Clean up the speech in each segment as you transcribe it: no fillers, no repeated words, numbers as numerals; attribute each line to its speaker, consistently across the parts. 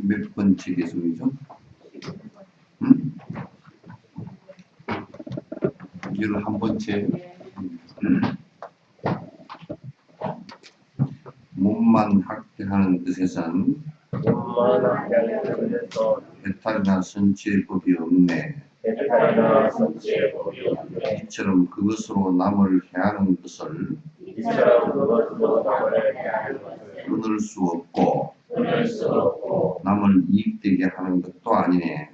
Speaker 1: 몇 번째 개성이죠? 응? 11번째. 몸만 학대하는 뜻에선 해탈이나 선취의 법이 없네. 이처럼 그것으로 남을 해하는 것을 끊을 수 없고 남을 이익되게 하는 것도 아니네.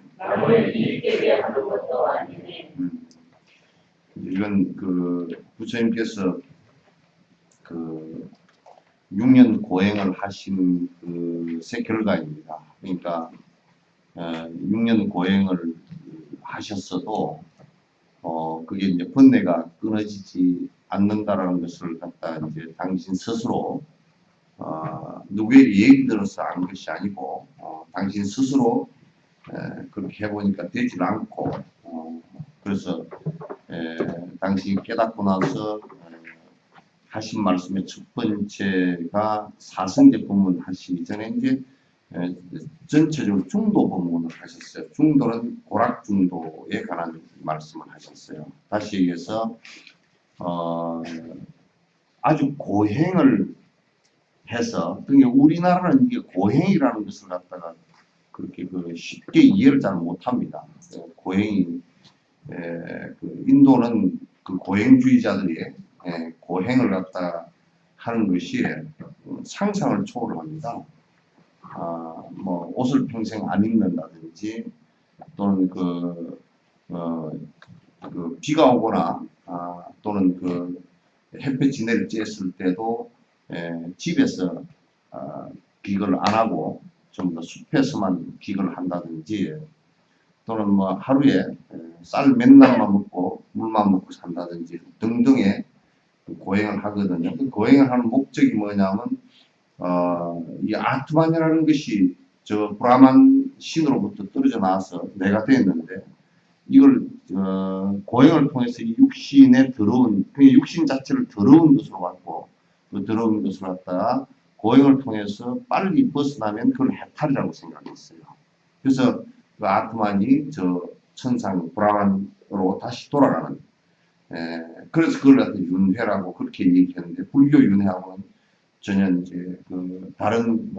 Speaker 1: 이건 그 부처님께서 그 6년 고행을 하신 그새 결과입니다. 그러니까 6년 고행을 하셨어도 그게 이제 번뇌가 끊어지지 않는다라는 것을 갖다 이제 당신 스스로 누구의 얘기 들어서 안 것이 아니고 당신 스스로 그렇게 해보니까 되질 않고 그래서 당신이 깨닫고 나서 하신 말씀의 첫 번째가 사성제 법문 하시기 전에 이제 전체적으로 중도 법문을 하셨어요. 중도는 고락 중도에 관한 말씀을 하셨어요. 다시 얘기해서 아주 고행을 해서 그러니까 우리나라는 이게 고행이라는 것을 갖다가 그렇게 쉽게 이해를 잘 못합니다. 고행이 그 인도는 그 고행주의자들이 고행을 갖다 하는 것이 상상을 초월합니다. 뭐 옷을 평생 안 입는다든지 또는 비가 오거나 또는 햇볕이 내릴 쬐었을 때도 집에서 기거를 안 하고 좀 더 숲에서만 기거를 한다든지 또는 뭐 하루에 쌀 맨날만 먹고 물만 먹고 산다든지 등등의 고행을 하거든요. 그 고행을 하는 목적이 뭐냐면 이 아트만이라는 것이 저 브라만 신으로부터 떨어져 나와서 내가 되었는데 이걸 고행을 통해서 이 육신에 더러운 육신 자체를 더러운 것으로 봤고 그 더러운 것을 갖다가 고행을 통해서 빨리 벗어나면 그걸 해탈이라고 생각했어요. 그래서 그 아트만이 저 천상 브라만으로 다시 돌아가는 그래서 그걸 갖다 윤회라고 그렇게 얘기했는데 불교 윤회하고는 전혀 이제 다른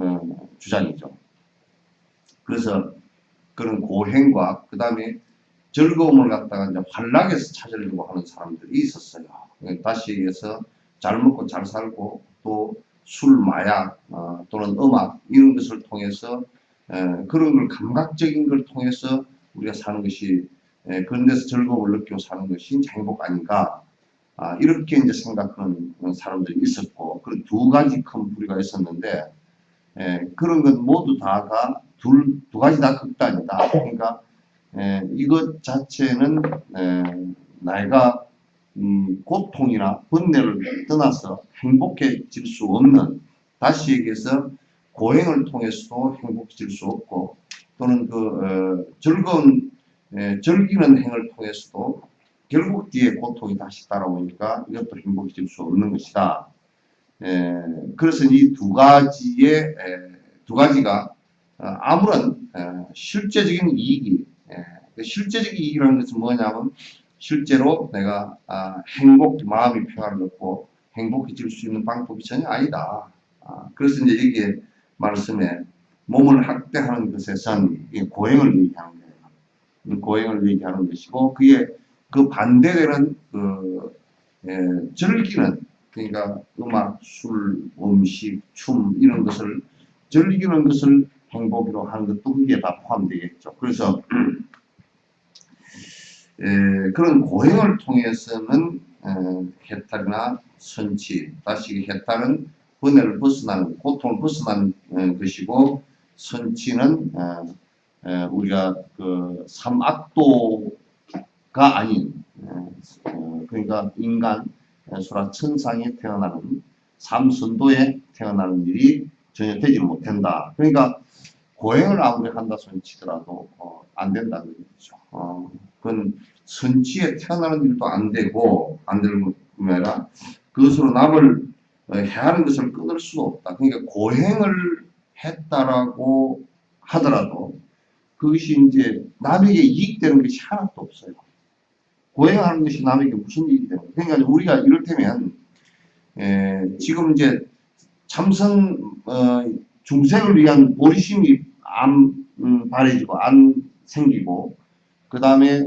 Speaker 1: 주장이죠. 그래서 그런 고행과 그 다음에 즐거움을 갖다가 이제 환락에서 찾으려고 하는 사람들이 있었어요. 다시 얘기해서 잘 먹고 잘 살고 또 술, 마약 또는 음악 이런 것을 통해서 그런 걸 감각적인 걸 통해서 우리가 사는 것이 그런 데서 즐거움을 느끼고 사는 것이 행복 아닌가 이렇게 이제 생각하는 사람들이 있었고 그런 두 가지 큰 부류가 있었는데 그런 것 모두 다가 두 가지 다 극단이다. 그러니까 이것 자체는 내가 고통이나 번뇌를 떠나서 행복해질 수 없는 다시 얘기해서 고행을 통해서도 행복해질 수 없고 또는 즐거운 즐기는 행을 통해서도 결국 뒤에 고통이 다시 따라오니까 이것도 행복해질 수 없는 것이다. 그래서 이 두 가지가 아무런 실제적인 이익이 실제적인 이익이라는 것은 뭐냐면 실제로 내가 마음이 평화를 얻고 행복해질 수 있는 방법이 전혀 아니다. 그래서 이제 여기에 말씀에 몸을 학대하는 것에선 고행을 얘기하는 거예요. 고행을 얘기하는 것이고 그게 그 반대되는 즐기는 그러니까 음악, 술, 음식, 춤 이런 것을 즐기는 것을 행복으로 하는 것도 그게 다 포함되겠죠. 그래서 그런 고행을 통해서는 해탈이나 선치, 다시 해탈은 번뇌를 벗어나는, 고통을 벗어나는 것이고 선치는 우리가 그 삼악도가 아닌 그러니까 인간, 소라 천상에 태어나는 삼선도에 태어나는 일이 전혀 되지 못한다. 그러니까 고행을 아무리 한다 손치더라도 안 된다는 거죠. 그건 선치에 태어나는 일도 안 되고 안 되는 뿐만 아니라 그것으로 남을 해하는 것을 끊을 수가 없다. 그러니까 고행을 했다라고 하더라도 그것이 이제 남에게 이익되는 것이 하나도 없어요. 고행하는 것이 남에게 무슨 이익이 되는 거예요. 그러니까 우리가 이를테면 지금 이제 참선 중생을 위한 보리심이 안 바래지고 안 생기고 그 다음에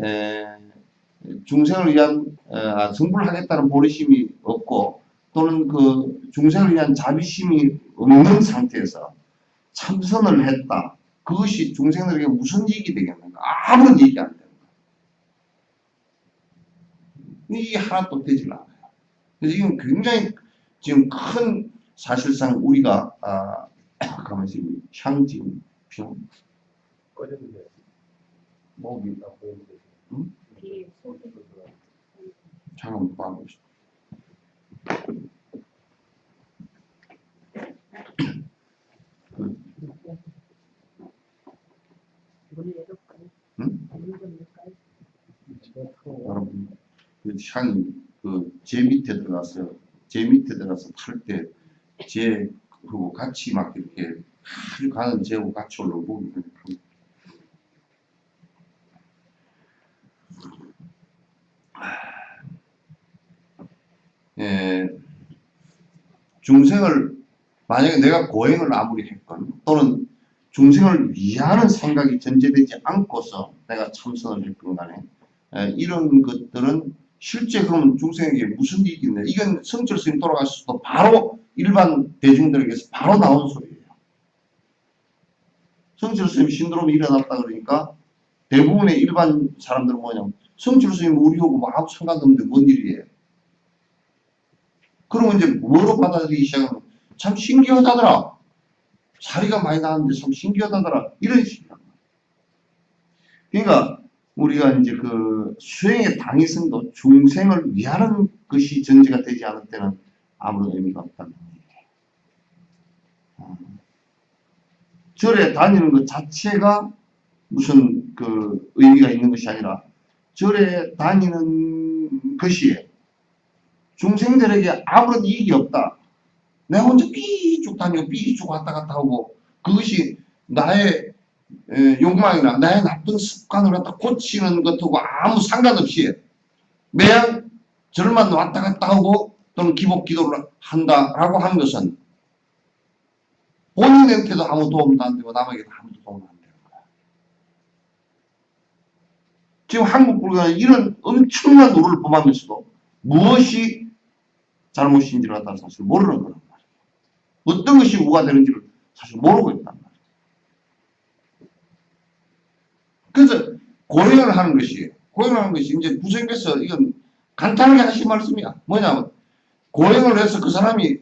Speaker 1: 중생을 위한 성불을 하겠다는 보리심이 없고 또는 그 중생을 위한 자비심이 없는 상태에서 참선을 했다. 그것이 중생들에게 무슨 이익이 되겠는가? 아무런 이익이 안 됩니다. 이게 하나도 되질 않아요. 그래서 이건 굉장히 지금 큰 사실상 우리가 가만히 향진 병 목이 응? 잠깐만 봐보시죠. 응? 여러분 그 향이 제 밑에 들어가서 탈 때 제 그리고 같이 막 이렇게 아주 가는 제하고 같이 올라오고 중생을 만약에 내가 고행을 아무리 했건 또는 중생을 위하는 생각이 전제되지 않고서 내가 참선을 했건 간에 이런 것들은 실제 그러면 중생에게 무슨 이익이 있냐. 이건 성철 스님 돌아가실 수도 바로 일반 대중들에게서 바로 나온 소리예요. 성철 스님 신드롬이 일어났다 그러니까 대부분의 일반 사람들은 뭐냐면 성철 스님 우리하고 뭐 아무 상관없는데 뭔 일이에요. 그러면 이제 뭐로 받아들이기 시작하면 참 신기하다더라. 사리가 많이 나왔는데 참 신기하다더라. 이런 식이란 말이에요. 그러니까 우리가 이제 그 수행의 당위성도 중생을 위하는 것이 전제가 되지 않을 때는 아무런 의미가 없다는 거예요. 절에 다니는 것 자체가 무슨 그 의미가 있는 것이 아니라 절에 다니는 것이 중생들에게 아무런 이익이 없다. 내가 혼자 삐쭉 다니고 삐쭉 왔다 갔다 하고 그것이 나의 욕망이나 나의 나쁜 습관을 갖다 고치는 것하고 아무 상관없이 매양 절만 왔다 갔다 하고 또는 기복 기도를 한다라고 하는 것은 본인한테도 아무 도움도 안 되고 남에게도 아무도 도움도 안 되는 거야. 지금 한국 불교는 이런 엄청난 노를 범하면서도 무엇이 잘못인지를 갖다 사실 모르는 거란 말이에요. 어떤 것이 우가 되는지를 사실 모르고 있단 말이에요. 그래서 고행을 하는 것이 이제 부처님께서 이건 간단하게 하신 말씀이야. 뭐냐면 고행을 해서 그 사람이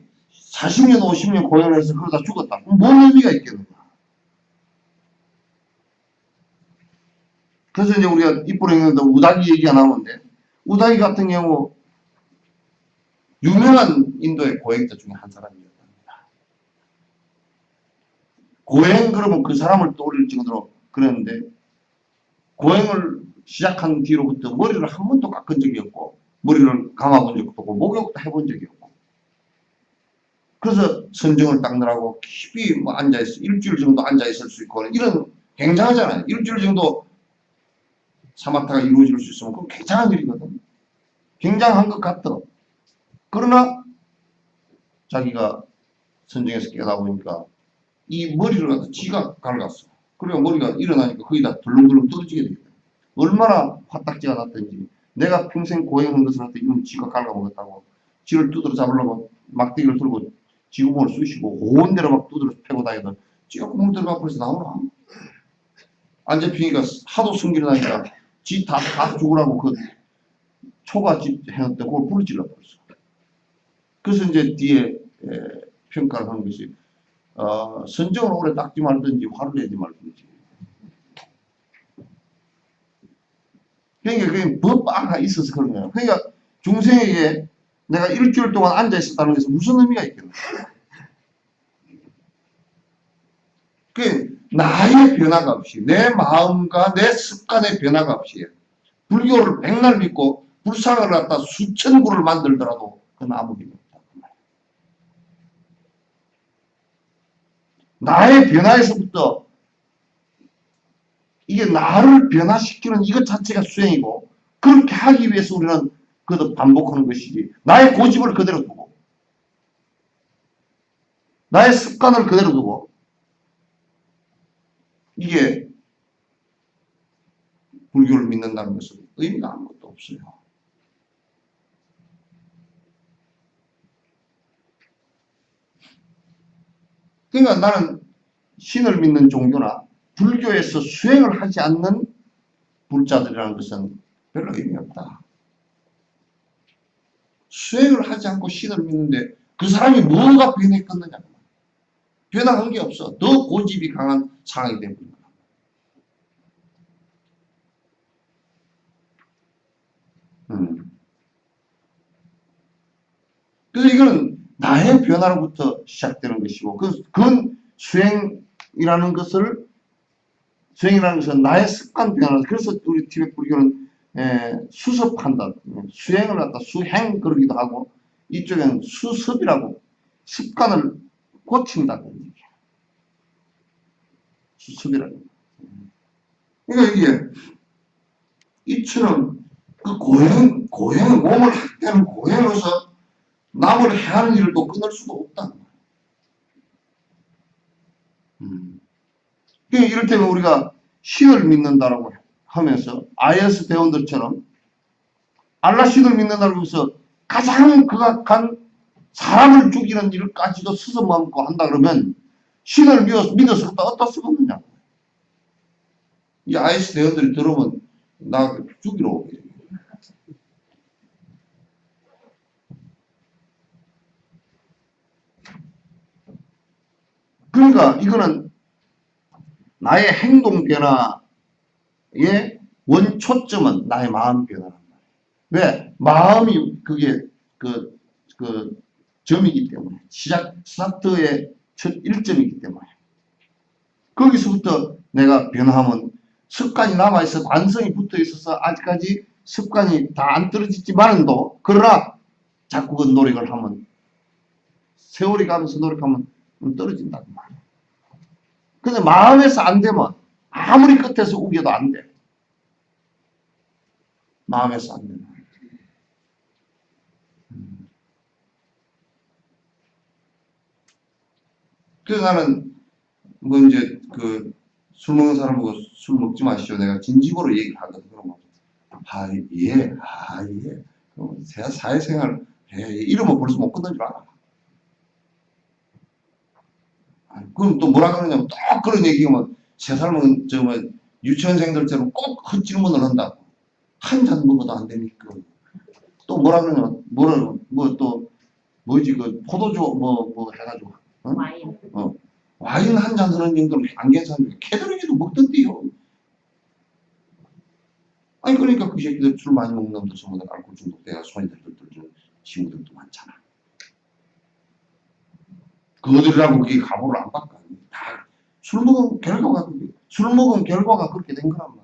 Speaker 1: 40년 50년 고행을 해서 그러다 죽었다. 뭔 의미가 있겠는가. 그래서 이제 우리가 입부로 읽는데 우다기 얘기가 나오는데 우다기 같은 경우 유명한 인도의 고행자 중에 한 사람이었답니다. 고행 그러면 그 사람을 떠올릴 정도로 그랬는데 고행을 시작한 뒤로부터 머리를 한 번도 깎은 적이 없고 머리를 감아본 적도 없고 목욕도 해본 적이 없고 그래서 선정을 닦느라고 깊이 뭐 앉아있어 일주일 정도 앉아있을 수 있고 이런 굉장하잖아요. 일주일 정도 사마타가 이루어질 수 있으면 그건 굉장한 일이거든. 굉장한 것 같아. 그러나 자기가 선정에서 깨다 보니까 이 머리를 갖다 지가 갉았어. 그리고 머리가 일어나니까 거기다 덜렁덜렁 떨어지게 되겠다. 얼마나 화딱지가 났던지 내가 평생 고행한 것을 갖다 이놈 지가 갉아먹었다고 지를 두드러 잡으려고 막대기를 들고 지구본을 쑤시고 온 데로 막 두드러 패고 다니던 지가 구멍 들어가 버려서 나오나? 안 잡히니까 하도 승기를 나니까 지 다 죽으라고 그 초가집 해놨던 그걸 부르질러 버렸어. 그래서 이제 뒤에 평가를 하는 것이 선정을 오래 닦지 말든지 화를 내지 말든지. 그러니까 그게 법바가 있어서 그런 거예요. 그러니까 중생에게 내가 일주일 동안 앉아 있었다는 것은 무슨 의미가 있겠나? 그 나의 변화가 없이 내 마음과 내 습관의 변화가 없이 불교를 백날 믿고 불상을 갖다 수천 구를 만들더라도 그건 아무 의미 없다. 나의 변화에서부터 이게 나를 변화시키는 이것 자체가 수행이고, 그렇게 하기 위해서 우리는 그것을 반복하는 것이지. 나의 고집을 그대로 두고, 나의 습관을 그대로 두고, 이게 불교를 믿는다는 것은 의미가 아무것도 없어요. 그러니까 나는 신을 믿는 종교나 불교에서 수행을 하지 않는 불자들이라는 것은 별로 의미 없다. 수행을 하지 않고 신을 믿는데 그 사람이 뭐가 변했겠느냐. 변화한 게 없어. 더 고집이 강한 상황이 됩니다. 그래서 이거는 나의 변화로부터 시작되는 것이고, 그건 수행이라는 것은 나의 습관 변화. 그래서 우리 티베트 불교는 수습한다. 수행을 갖다 수행 그러기도 하고, 이쪽에는 수습이라고 습관을 고친다. 수습이라고. 그러니까 이게 이처럼 그 고행을 몸을 학대하는 고행으로서 남을 해하는 일도 끊을 수가 없다. 그러니까 이를테면 우리가 신을 믿는다라고 하면서 IS 대원들처럼 알라 신을 믿는다고 해서 가장 극악한 사람을 죽이는 일까지도 스스럼먹고 한다 그러면 신을 믿어서 어디다 쓰겠느냐. 이 IS 대원들이 들어오면 나 죽이러 오게. 그러니까 이거는 나의 행동 변화의 원초점은 나의 마음 변화란 말이에요. 왜? 마음이 그게 그 점이기 때문에 스타트의 첫 일점이기 때문에 거기서부터 내가 변화하면 습관이 남아있어 관성이 붙어있어서 아직까지 습관이 다 안 떨어지지만도 그러나 자꾸 그 노력을 하면 세월이 가면서 노력하면 떨어진다는 말이에요. 근데 마음에서 안 되면 아무리 끝에서 우겨도 안 돼. 마음에서 안 되면. 그래서 나는 뭐 이제 술 먹는 사람 보고 술 먹지 마시죠. 내가 진심으로 얘기하거든. 그러면 예. 사회생활 이러면 벌써 못 끝난 줄 알아. 그럼 또 뭐라 그러냐면 또 그런 얘기하면 새 삶은 유치원생들처럼 꼭 그 질문을 한다. 한 잔 먹어도 안 되니까. 또 뭐라 그러냐면 또 뭐지 포도주 뭐 해가지고
Speaker 2: 와인.
Speaker 1: 와인 한 잔 하는 정도는 안 괜찮은데 캐더링에도 먹던데요. 아니 그러니까 그 새끼들 술 많이 먹는 놈들 전부 다 알코올 중독돼가 손님들도 친구들도 많잖아. 그들이라고 그게 가보를 안 바꿔. 다 술 먹은 결과가 그렇게 된 거란 말이야.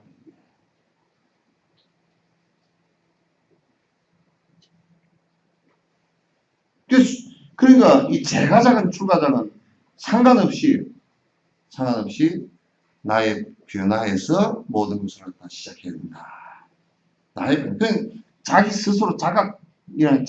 Speaker 1: 그러니까 이 제가작은 출가작은 상관없이 나의 변화에서 모든 것을 다 시작해야 된다. 나의 변화. 자기 스스로 자각이란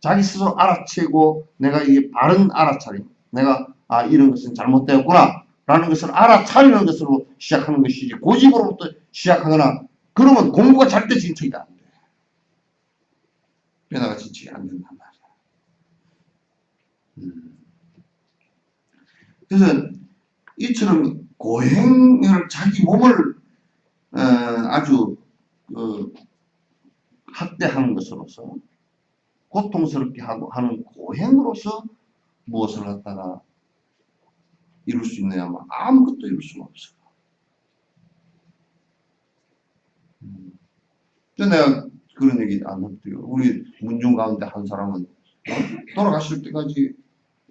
Speaker 1: 자기 스스로 알아채고 내가 이게 바른 알아차림. 내가 이런 것은 잘못되었구나 라는 것을 알아차리는 것으로 시작하는 것이지 고집으로부터 시작하거나 그러면 공부가 절대 진척이 안 돼. 변화가 진척이 안 된단 말이야. 그래서 이처럼 고행을 자기 몸을 아주 학대하는 것으로서 고통스럽게 하는 고행으로서 무엇을 갖다가 이룰 수 있느냐? 아무것도 이룰 수가 없어. 내가 그런 얘기 안 했대요. 우리 문중 가운데 한 사람은 돌아가실 때까지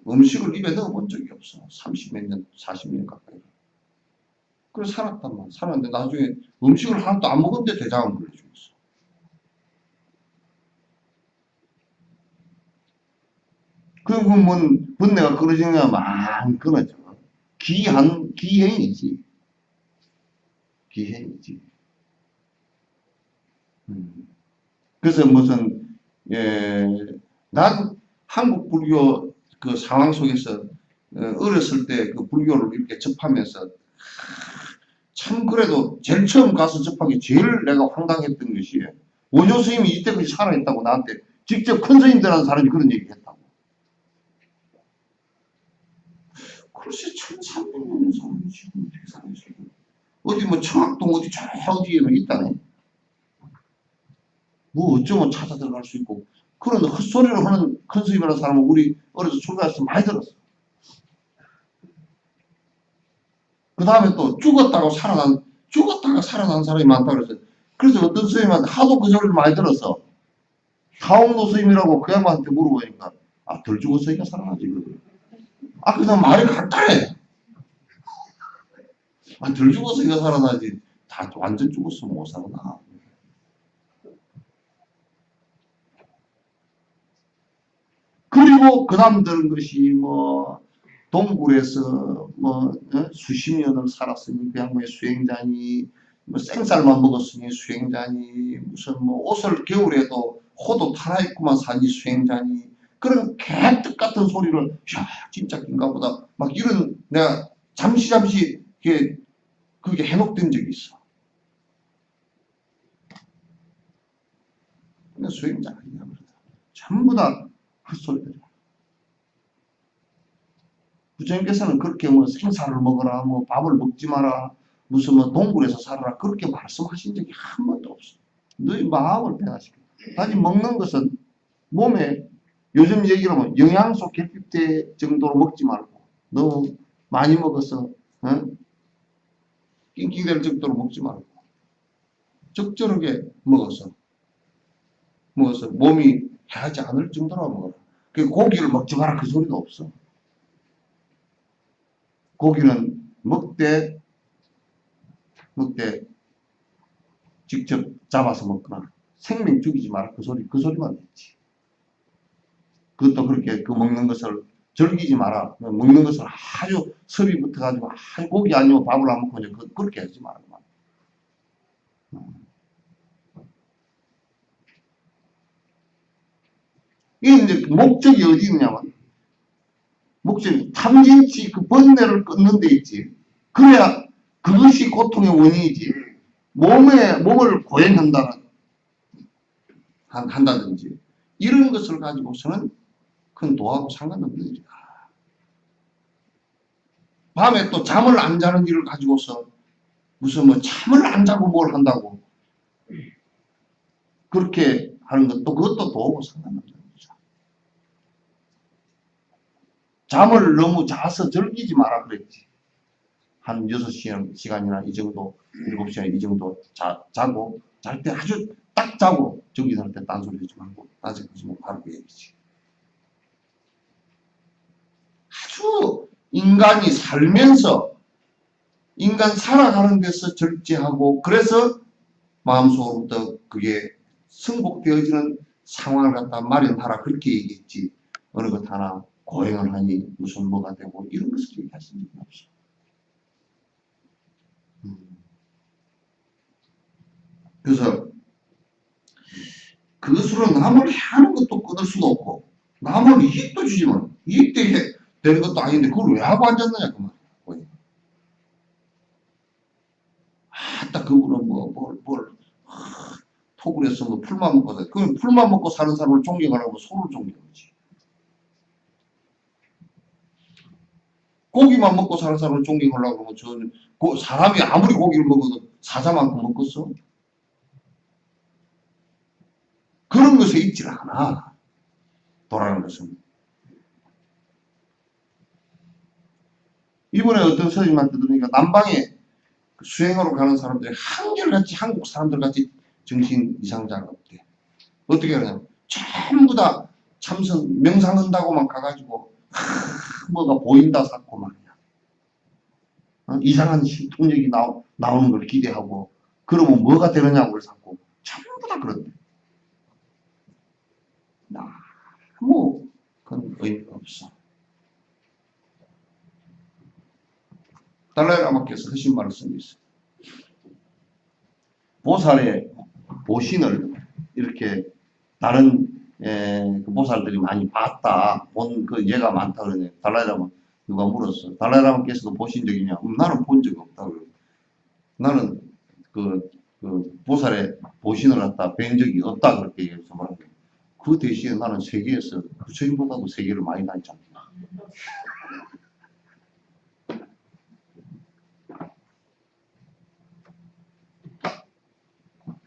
Speaker 1: 음식을 입에 넣어본 적이 없어. 30몇 년, 40년 가까이. 그래서 살았단 말이야. 살았는데 나중에 음식을 하나도 안 먹었는데 대장암 걸려 죽었어. 그러면 분내가 끊어지느냐? 안 끊어져. 기행이지. 비행이지. 그래서 무슨, 난 한국 불교 그 상황 속에서 어렸을 때 그 불교를 이렇게 접하면서 참 그래도 제일 처음 가서 접하기 제일 내가 황당했던 것이 원효 스님이 이때까지 살아있다고 나한테 직접 큰 스님들하는 사람이 그런 얘기 했다고. 글쎄 1300년 사람이 지금 어떻게 살아있어요. 어디 뭐 청학동 어디 저 어디에 있다네. 뭐 어쩌면 찾아 들어갈 수 있고 그런 헛소리를 하는 큰 스님이라는 사람은 우리 어려서 출가해서 많이 들었어. 그 다음에 또 죽었다가 살아난 사람이 많다 그랬어요. 그래서 어떤 스님한테 하도 그 소리를 많이 들었어. 하옥노 스님이라고 그 양반한테 물어보니까 덜 죽었으니까 살아나지. 그냥 말이 같다래. 덜 죽었으니까 살아나지. 다 완전 죽었으면 못 살아나. 그리고 그 다음 들은 것이 뭐 동굴에서 뭐 수십 년을 살았으니 그 양반의 수행자니 뭐 생쌀만 먹었으니 수행자니 무슨 뭐 옷을 겨울에도 호도 탈아입고만 사니 수행자니 그런 개떡 같은 소리를 야 진짜 긴가 보다 막 이런 내가 잠시 그게 해놓된 적이 있어. 근데 수행자가 아니야 그러다. 전부 다 헛소리들이야. 부처님께서는 그렇게 뭐 생사를 먹어라, 뭐 밥을 먹지 마라, 무슨 뭐 동굴에서 살아라 그렇게 말씀하신 적이 한 번도 없어. 너희 마음을 변화시켜. 단지 먹는 것은 몸에 요즘 얘기로 하면 영양소 결핍대 정도로 먹지 말고 너무 많이 먹어서 낑낑될 정도로 먹지 말고 적절하게 먹어서 몸이 해하지 않을 정도로 먹어라. 그 고기를 먹지 마라 그 소리도 없어. 고기는 먹되 직접 잡아서 먹거나 생명 죽이지 마라 그 소리만 했지. 그것도 그렇게 그 먹는 것을 즐기지 마라. 먹는 것을 아주 섭이 붙어가지고 아주 고기 아니면 밥을 안 먹고 그렇게 하지 마라. 이게 이제 목적이 어디 있냐면 목적이 탐진치 그 번뇌를 끊는 데 있지. 그래야 그것이 고통의 원인이지. 몸을 한다든지 이런 것을 가지고서는 큰 도하고 상관없는 일이다. 밤에 또 잠을 안 자는 일을 가지고서 무슨 뭐 잠을 안 자고 뭘 한다고 그렇게 하는 것도 그것도 도하고 상관없는 거죠. 잠을 너무 자서 즐기지 마라 그랬지. 한 6시간이나 이 정도 7시간 이 정도 자고 잘 때 아주 딱 자고 정기할 때 딴소리 하지 말고 낮에 하지 말고 바로 그 얘기지. 아주 인간이 살면서 인간 살아가는 데서 절제하고 그래서 마음속으로부터 그게 승복되어지는 상황을 갖다 마련하라 그렇게 얘기했지. 어느 것 하나 고행을 하니 무슨 뭐가 되고 이런 것을 얘기하신 적이 없어. 그래서 그것으로 남을 해하는 것도 끊을 수도 없고 남을 이익도 주지만 이익되게 되는 것도 아닌데 그걸 왜 하고 앉았느냐 그 말이야. 아따 그분은 톡을 해서 뭐 풀만 먹고 사. 그럼 풀만 먹고 사는 사람을 존경하라고 소를 존경하지. 고기만 먹고 사는 사람을 존경하려고 그러면 저는 사람이 아무리 고기를 먹어도 사자만큼 먹겠어? 그런 것에 있질 않아. 도라는 것은. 이번에 어떤 선생님한테 들으니까 남방에 수행하러 가는 사람들이 한결같이 한국 사람들같이 정신 이상자가 없대. 어떻게 하냐면 전부 다 참선 명상한다고만 가가지고 뭐가 보인다 샀고 말이야. 이상한 통력이 나오는 걸 기대하고 그러면 뭐가 되느냐고 샀고 전부 다 그런데 너무 그건 의미가 없어. 달라이 라마께서 하신 말씀이 있어요. 보살의 보신을 이렇게 다른 그 보살들이 많이 봤다. 본 그 예가 많다 그러네. 달라이라마 누가 물었어. 달라이라마께서도 보신 적이 있냐? 나는 본 적이 없다 그러고. 나는 그 보살의 보신을 갖다 뵌 적이 없다 그렇게 얘기해서 말하고. 그 대신에 나는 세계에서 부처님보다도 세계를 많이 다니지 않나.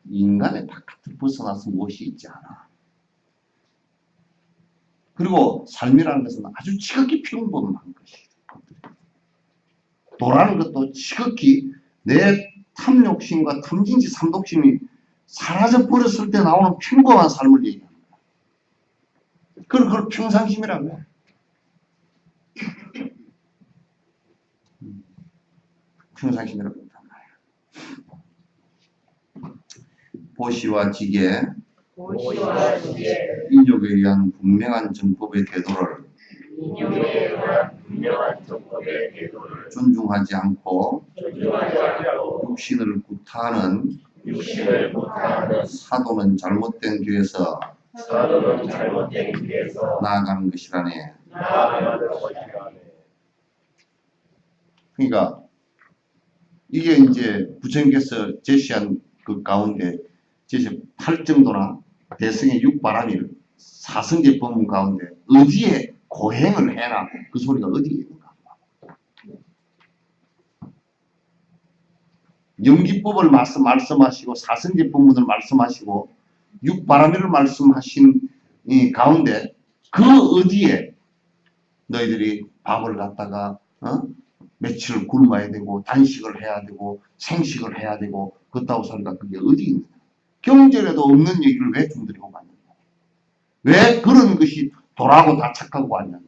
Speaker 1: 인간의 바깥을 벗어나서 무엇이 있지 않아. 그리고 삶이라는 것은 아주 지극히 평범한 것이에요. 도라는 것도 지극히 내 탐욕심과 탐진치 삼독심이 사라져 버렸을 때 나오는 평범한 삶을 얘기합니다. 그걸 평상심이라고 해요. 평상심이라고 한단 말이에요. 보시와 지계, 인욕에 의한 분명한 정법의 태도를 존중하지 않고 육신을 구타하는 사도는 잘못된 길에서 나아가는 것이라네. 그러니까 이게 이제 부처님께서 제시한 그 가운데 제시할 정도나 대승의 육바람일 사성제 법문 가운데 어디에 고행을 해라 그 소리가 어디에 있는가? 영기법을 말씀하시고 사성제 법문을 말씀하시고 육바람일을 말씀하신 이 가운데 그 어디에 너희들이 밥을 갖다가 며칠 굶어야 되고 단식을 해야 되고 생식을 해야 되고 그따구 소리가 그게 어디 있느냐? 경전에도 없는 얘기를 왜 중들이 하고 왔느냐? 왜 그런 것이 도라고 다 착하고 왔느냐?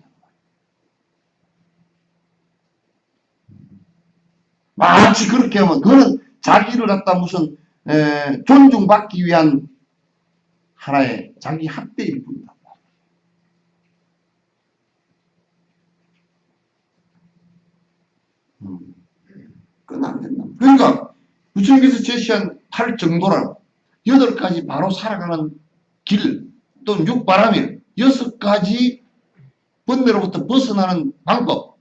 Speaker 1: 마치 그렇게 하면 그는 자기를 갖다 무슨 존중받기 위한 하나의 자기 학대일 뿐이다. 그건 안 된다. 그러니까 부처님께서 제시한 8정도란 8가지 바로 살아가는 길 또는 육바람일 6가지 번뇌로부터 벗어나는 방법.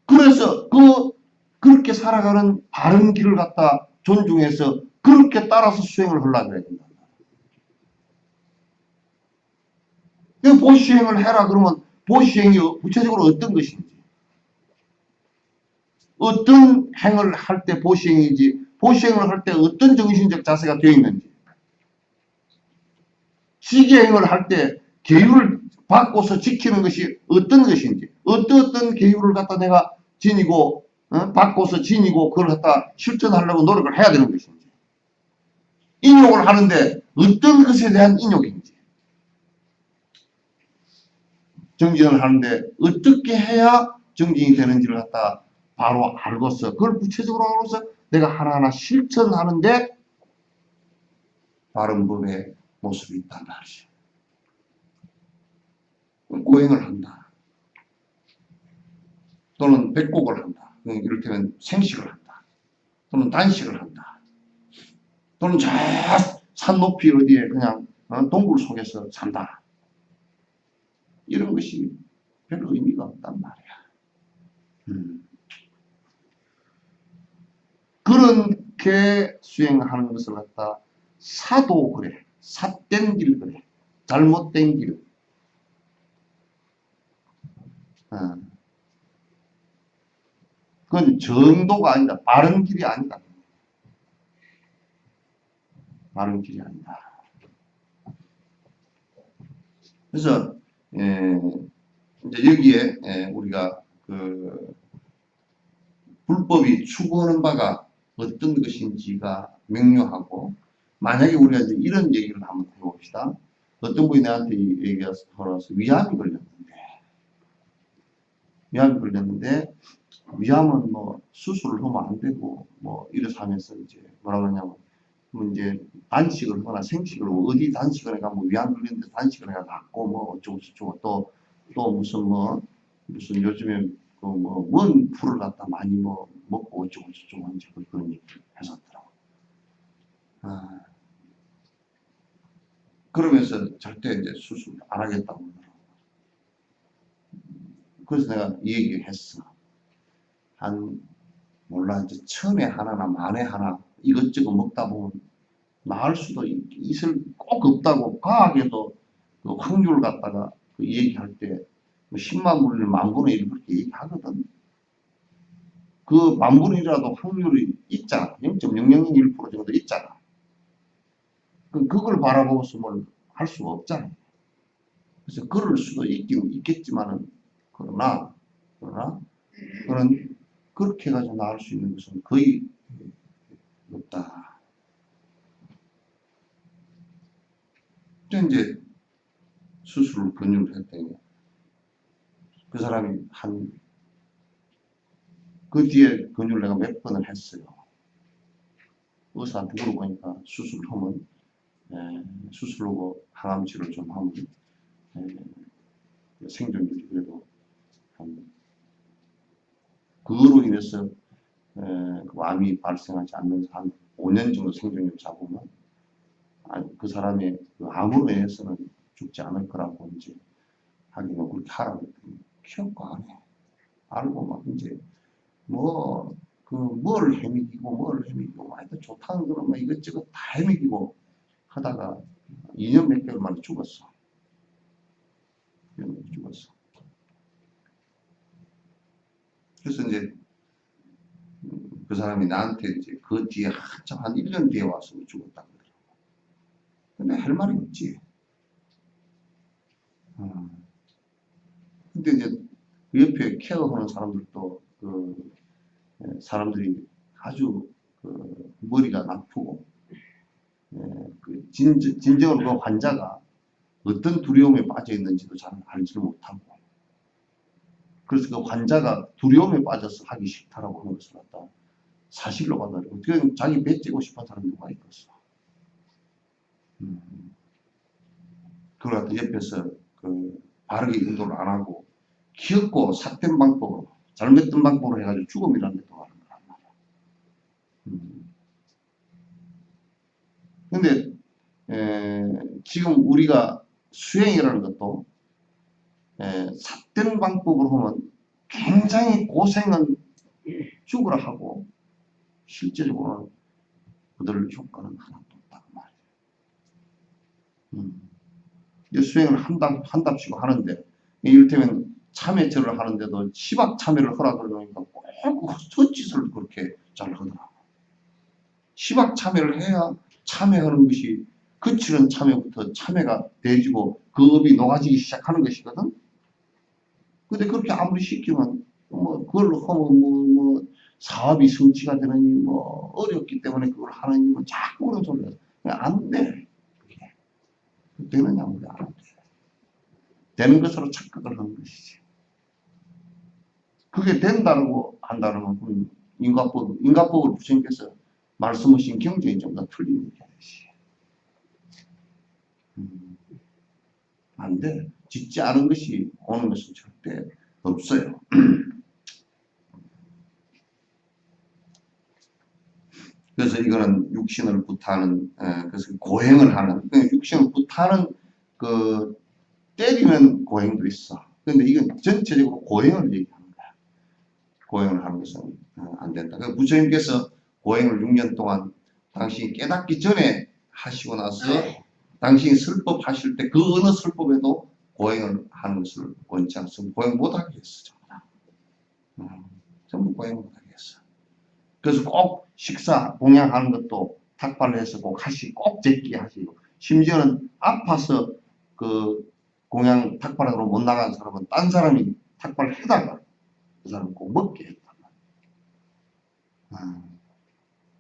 Speaker 1: 그래서 그렇게 살아가는 바른 길을 갖다 존중해서 그렇게 따라서 수행을 하려고 해야 된다. 보시행을 해라 그러면 보시행이 구체적으로 어떤 것인지 어떤 행을 할 때 보시행인지 보시행을 할 때 어떤 정신적 자세가 되어 있는지 시계행을 할 때 계율을 바꿔서 지키는 것이 어떤 것인지 어떤 계율을 갖다 내가 지니고 바꿔서 지니고 그걸 갖다 실천하려고 노력을 해야 되는 것인지 인욕을 하는데 어떤 것에 대한 인욕인지 정진을 하는데 어떻게 해야 정진이 되는지를 갖다 바로 알고서 그걸 구체적으로 알고서 내가 하나하나 실천하는데 바른 법의 모습이 있단 말이죠. 고행을 한다. 또는 백곡을 한다. 이를테면 생식을 한다. 또는 단식을 한다. 또는 저 산 높이 어디에 그냥 동굴 속에서 산다. 이런 것이 별 의미가 없단 말이야. 그렇게 수행하는 것을 갖다 사도 그래. 삿된 길 그래. 잘못된 길. 그건 정도가 아니다. 바른 길이 아니다. 바른 길이 아니다. 그래서 이제 여기에 우리가 그 불법이 추구하는 바가 어떤 것인지가 명료하고 만약에 우리가 이제 이런 얘기를 한번 해봅시다. 어떤 분이 나한테 얘기해서 돌아와서 위암이 걸렸는데 위암은 뭐 수술을 하면 안 되고 뭐 이래서 하면서 이제 뭐라 그러냐면 뭐 이제 단식을 하거나 생식을 어디 단식을 해가 뭐 위암 걸렸는데 단식을 해가 낫고 뭐 어쩌고 저쩌고 또 무슨 요즘에 뭔 풀을 갖다 많이 먹고 어쩌고 저쩌고 이제 그런 얘기 했었더라고. 그러면서 절대 이제 수술 안 하겠다고 그러더라고. 그래서 내가 이 얘기를 했어. 몰라, 이제 처음에 하나나 만에 하나 이것저것 먹다 보면 나을 수도 있을 꼭 없다고. 과학에도 그 확률 갖다가 그 얘기할 때 10만 분의 10,000분의 1 그렇게 얘기하거든. 그 10,000분의 1이라도 확률이 있잖아. 0.0001% 정도 있잖아. 그걸 바라보고서 뭘 할 수가 없잖아. 그래서 그럴 수도 있긴 있겠지만은, 그러나 그렇게 해가지고 나을 수 있는 것은 거의 없다. 이제 수술을 권유를 했더니 그 사람이 그 뒤에 권유를 내가 몇 번을 했어요. 의사한테 물어보니까 수술하면 수술하고 항암치료 좀 하면 생존율이 그래도 그거로 인해서 암이 발생하지 않는 한 5년 정도 생존율 잡으면 그 사람의 그 암으로 인해서는 죽지 않을 거라고 이제 하기는 그렇게 하라고 했더니 기억도 안 해. 알고 막 이제 뭘 헤매기고 하여튼 좋다는 거는 막 이것저것 다 헤매기고 하다가 2년 몇 개월 만에 죽었어. 그래서 이제 그 사람이 나한테 이제 그 뒤에 한참 한 1년 뒤에 와서 죽었다고 그러더라고. 근데 할 말이 없지. 근데 이제 그 옆에 케어하는 사람들도 사람들이 아주 머리가 나쁘고 진정으로 그 환자가 어떤 두려움에 빠져 있는지도 잘 알지를 못하고, 그래서 그 환자가 두려움에 빠져서 하기 싫다라고 하는 것을 갖다 사실로 받아들이고, 그냥 자기 배 째고 싶은 사람이 누가 있겠어. 그걸 갖다 옆에서 바르게 인도를 안 하고 귀엽고 삿된 방법으로, 잘못된 방법으로 해가지고 죽음이라는 데 도하는 거란 말이야. 근데 지금 우리가 수행이라는 것도 삿된 방법으로 하면 굉장히 고생은 죽으라 하고 실제적으로는 그들 효과는 하나도 없다고 말이에요. 수행을 한답시고 하는데, 이를테면 참회절을 하는데도 시박 참회를 하라 그러니까 꼭 헛짓을 그렇게 잘 하더라고. 시박 참회를 해야 참회하는 것이, 거칠은 참회부터 참회가 돼지고 그 업이 녹아지기 시작하는 것이거든. 근데 그렇게 아무리 시키면 그걸로 하면 사업이 성취가 되느니 어렵기 때문에 그걸 하느니 자꾸 그런 소리가 안 돼. 되느냐 우리 안 돼. 되는 것으로 착각을 하는 것이지. 그게 된다고 한다는 건 인과법을 부처님께서 말씀하신 경전이 좀 더 틀린 얘기하듯이. 안 돼. 짓지 않은 것이 오는 것은 절대 없어요. 그래서 이거는 육신을 구타하는, 그래서 고행을 하는, 육신을 구타하는 때리면 고행도 있어. 근데 이건 전체적으로 고행을 얘기하는 거야. 고행을 하는 것은 안 된다. 그러니까 부처님께서 고행을 6년 동안 당신이 깨닫기 전에 하시고 나서 당신이 설법 하실 때 그 어느 설법에도 고행을 하는 것을 원치 않습니다. 고행 못하게 했어. 전부 고행 못하게 했어. 그래서 꼭 식사, 공양하는 것도 탁발을 해서 꼭 제끼 하시고, 심지어는 아파서 공양 탁발하러 못 나간 사람은 딴 사람이 탁발을 해다가 그 사람 꼭 먹게 했단 말이야.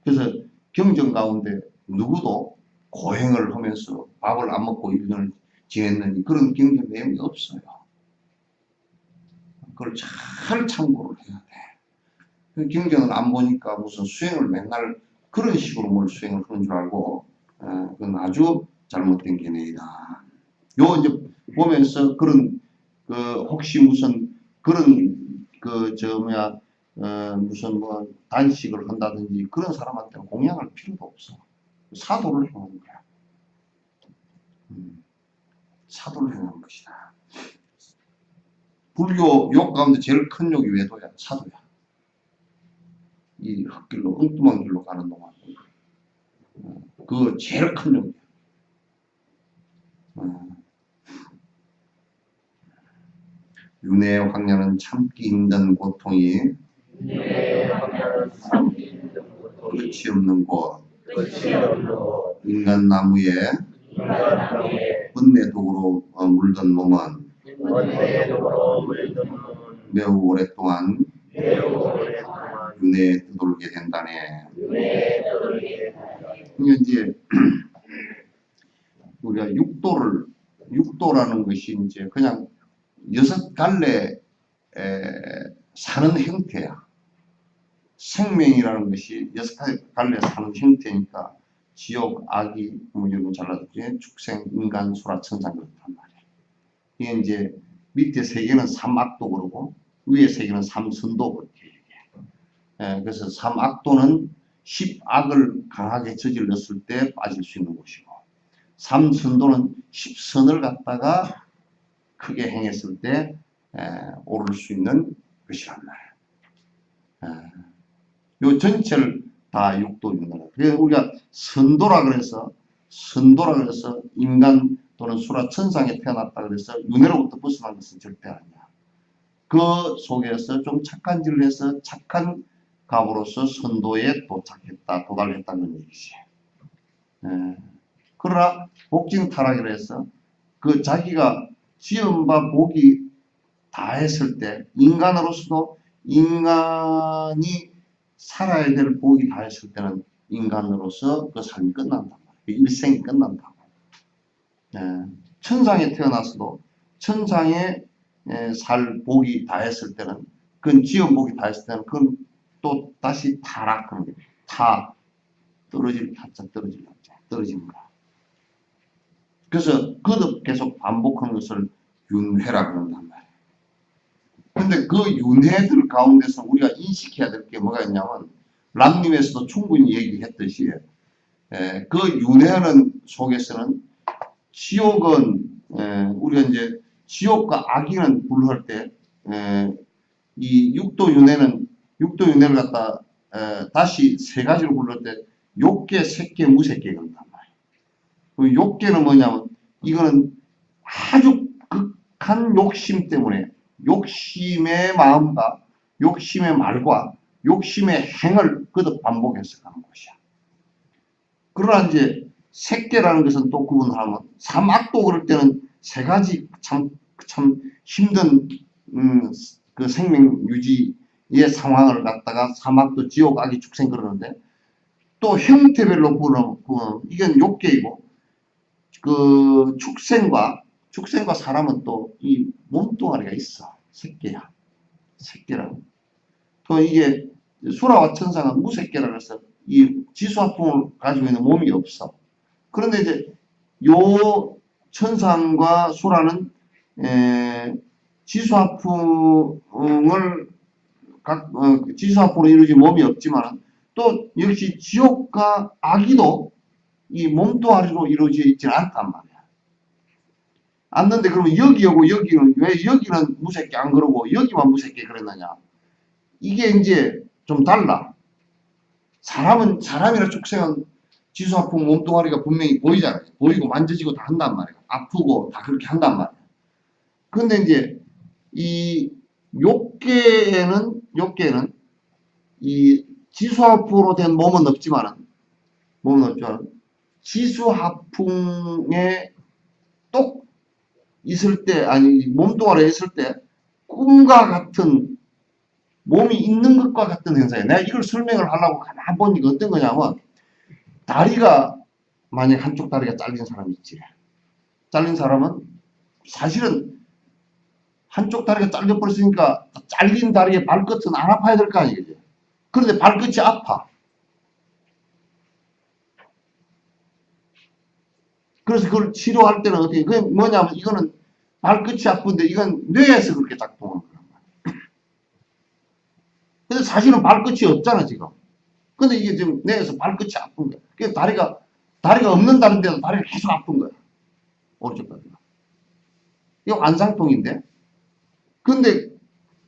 Speaker 1: 그래서 경전 가운데 누구도 고행을 하면서 밥을 안 먹고 1년을 지냈느니 그런 경전 내용이 없어요. 그걸 잘 참고를 해야 돼. 그 경전을 안 보니까 무슨 수행을 맨날 그런 식으로 뭘 수행을 하는 줄 알고, 그건 아주 잘못된 견해이다. 요 이제 보면서 혹시 무슨 그런 무슨 뭐 단식을 한다든지 그런 사람한테는 공양할 필요도 없어. 사도를 행하는 거야. 사도를 행하는 것이다. 불교 욕 가운데 제일 큰 욕이 외도야, 사도야. 이 흙길로, 엉뚱한 길로 가는 동안. 그거 제일 큰 욕이야. 윤회의 황녀는 참기 힘든 고통이 끝이 없는 곳. 인간 나무에 번뇌 독으로 물든 몸은 매우 오랫동안 윤회에 떠돌게 된다네. 그러니까 이제 우리가 육도라는 것이 이제 그냥 6갈래 사는 형태야. 생명이라는 것이 6갈래 사는 형태니까 지옥, 악이, 뭐 여러분 잘 알았지? 축생, 인간, 수라, 천상 그렇단 말이야. 이게 이제 밑에 세 개는 삼악도 그러고 위에 세 개는 삼선도 그렇게 얘기해. 그래서 삼악도는 10악을 강하게 저질렀을 때 빠질 수 있는 곳이고 삼선도는 10선을 갖다가 크게 행했을 때 오를 수 있는 것이란 말이에요. 요 전체를 다 육도윤회라. 그래서 우리가 선도라 그래서 인간 또는 수라 천상에 태어났다 그래서 윤회로부터 벗어난 것은 절대 아니야. 그 속에서 좀 착한 짓을 해서 착한 갑으로서 선도에 도달했다는 얘기지. 그러나 복진 타락이라 해서 그 자기가 지은 바 복이 다 했을 때 인간으로서도 인간이 살아야 될 복이 다 했을 때는 인간으로서 그 삶이 끝난단 말이에요. 일생이 끝난다고. 천상에 태어나서도 천상에 살 복이 다 했을 때는 그건 지은 복이 다 했을 때는 그건 또 다시 타락하는 거예요. 떨어지는 거야. 그래서 거듭 계속 반복하는 것을 윤회라 그런단 말이에요. 근데 그 윤회들 가운데서 우리가 인식해야 될 게 뭐가 있냐면 람님에서도 충분히 얘기했듯이 그 윤회하는 속에서는 지옥은 우리가 이제 지옥과 악인은 분류할 때 이 육도윤회를 갖다 다시 세 가지로 분류할 때 욕계, 색계, 무색계 그런단 말이에요. 그 욕계는 뭐냐면 이거는 아주 극한 욕심 때문에 욕심의 마음과 욕심의 말과 욕심의 행을 거듭 반복해서 가는 것이야. 그러나 이제 색계라는 것은 또 구분하면 삼악도 그럴 때는 세 가지 참 힘든 그 생명 유지의 상황을 갖다가 삼악도 지옥 악이 축생 그러는데 또 형태별로 구분하면 이건 욕계이고 그 축생과 사람은 또 이 몸뚱아리가 있어. 색계야. 색계라고. 또 이게 수라와 천상은 무색계라고 해서 이 지수화풍을 가지고 있는 몸이 없어. 그런데 이제 요 천상과 수라는 지수화풍으로 이루어진 몸이 없지만 또 역시 지옥과 악이도 이 몸뚱아리로 이루어져 있지는 않단 말이야. 않는데 그러면 여기하고 여기는 왜 여기는 무색계 안 그러고 여기만 무색계 그랬느냐? 이게 이제 좀 달라. 사람이나 축생은 지수화풍 몸뚱아리가 분명히 보이잖아요. 보이고 만져지고 다 한단 말이에요. 아프고 다 그렇게 한단 말이에요. 근데 이제 이 욕계에는 이 지수화풍으로 된 몸은 없지만은 지수화풍에 똑 있을 때, 아니, 몸뚱아리에 있을 때, 꿈과 같은, 몸이 있는 것과 같은 현상이에요. 내가 이걸 설명을 하려고 가만히 보니까 어떤 거냐면, 다리가, 만약 한쪽 다리가 잘린 사람이 있지. 잘린 사람은 사실은 한쪽 다리가 잘려버렸으니까 잘린 다리의 발끝은 안 아파야 될 거 아니겠지. 그런데 발끝이 아파. 그래서 그걸 치료할 때는 어떻게, 그게 뭐냐면 이거는 발끝이 아픈데 이건 뇌에서 그렇게 작동하는 거란 말이에요. 근데 사실은 발끝이 없잖아, 지금. 근데 이게 지금 뇌에서 발끝이 아픈 거야. 그래서 다리가 없는 다리인데도 다리가 계속 아픈 거야. 오른쪽까지가. 이거 안상통인데? 근데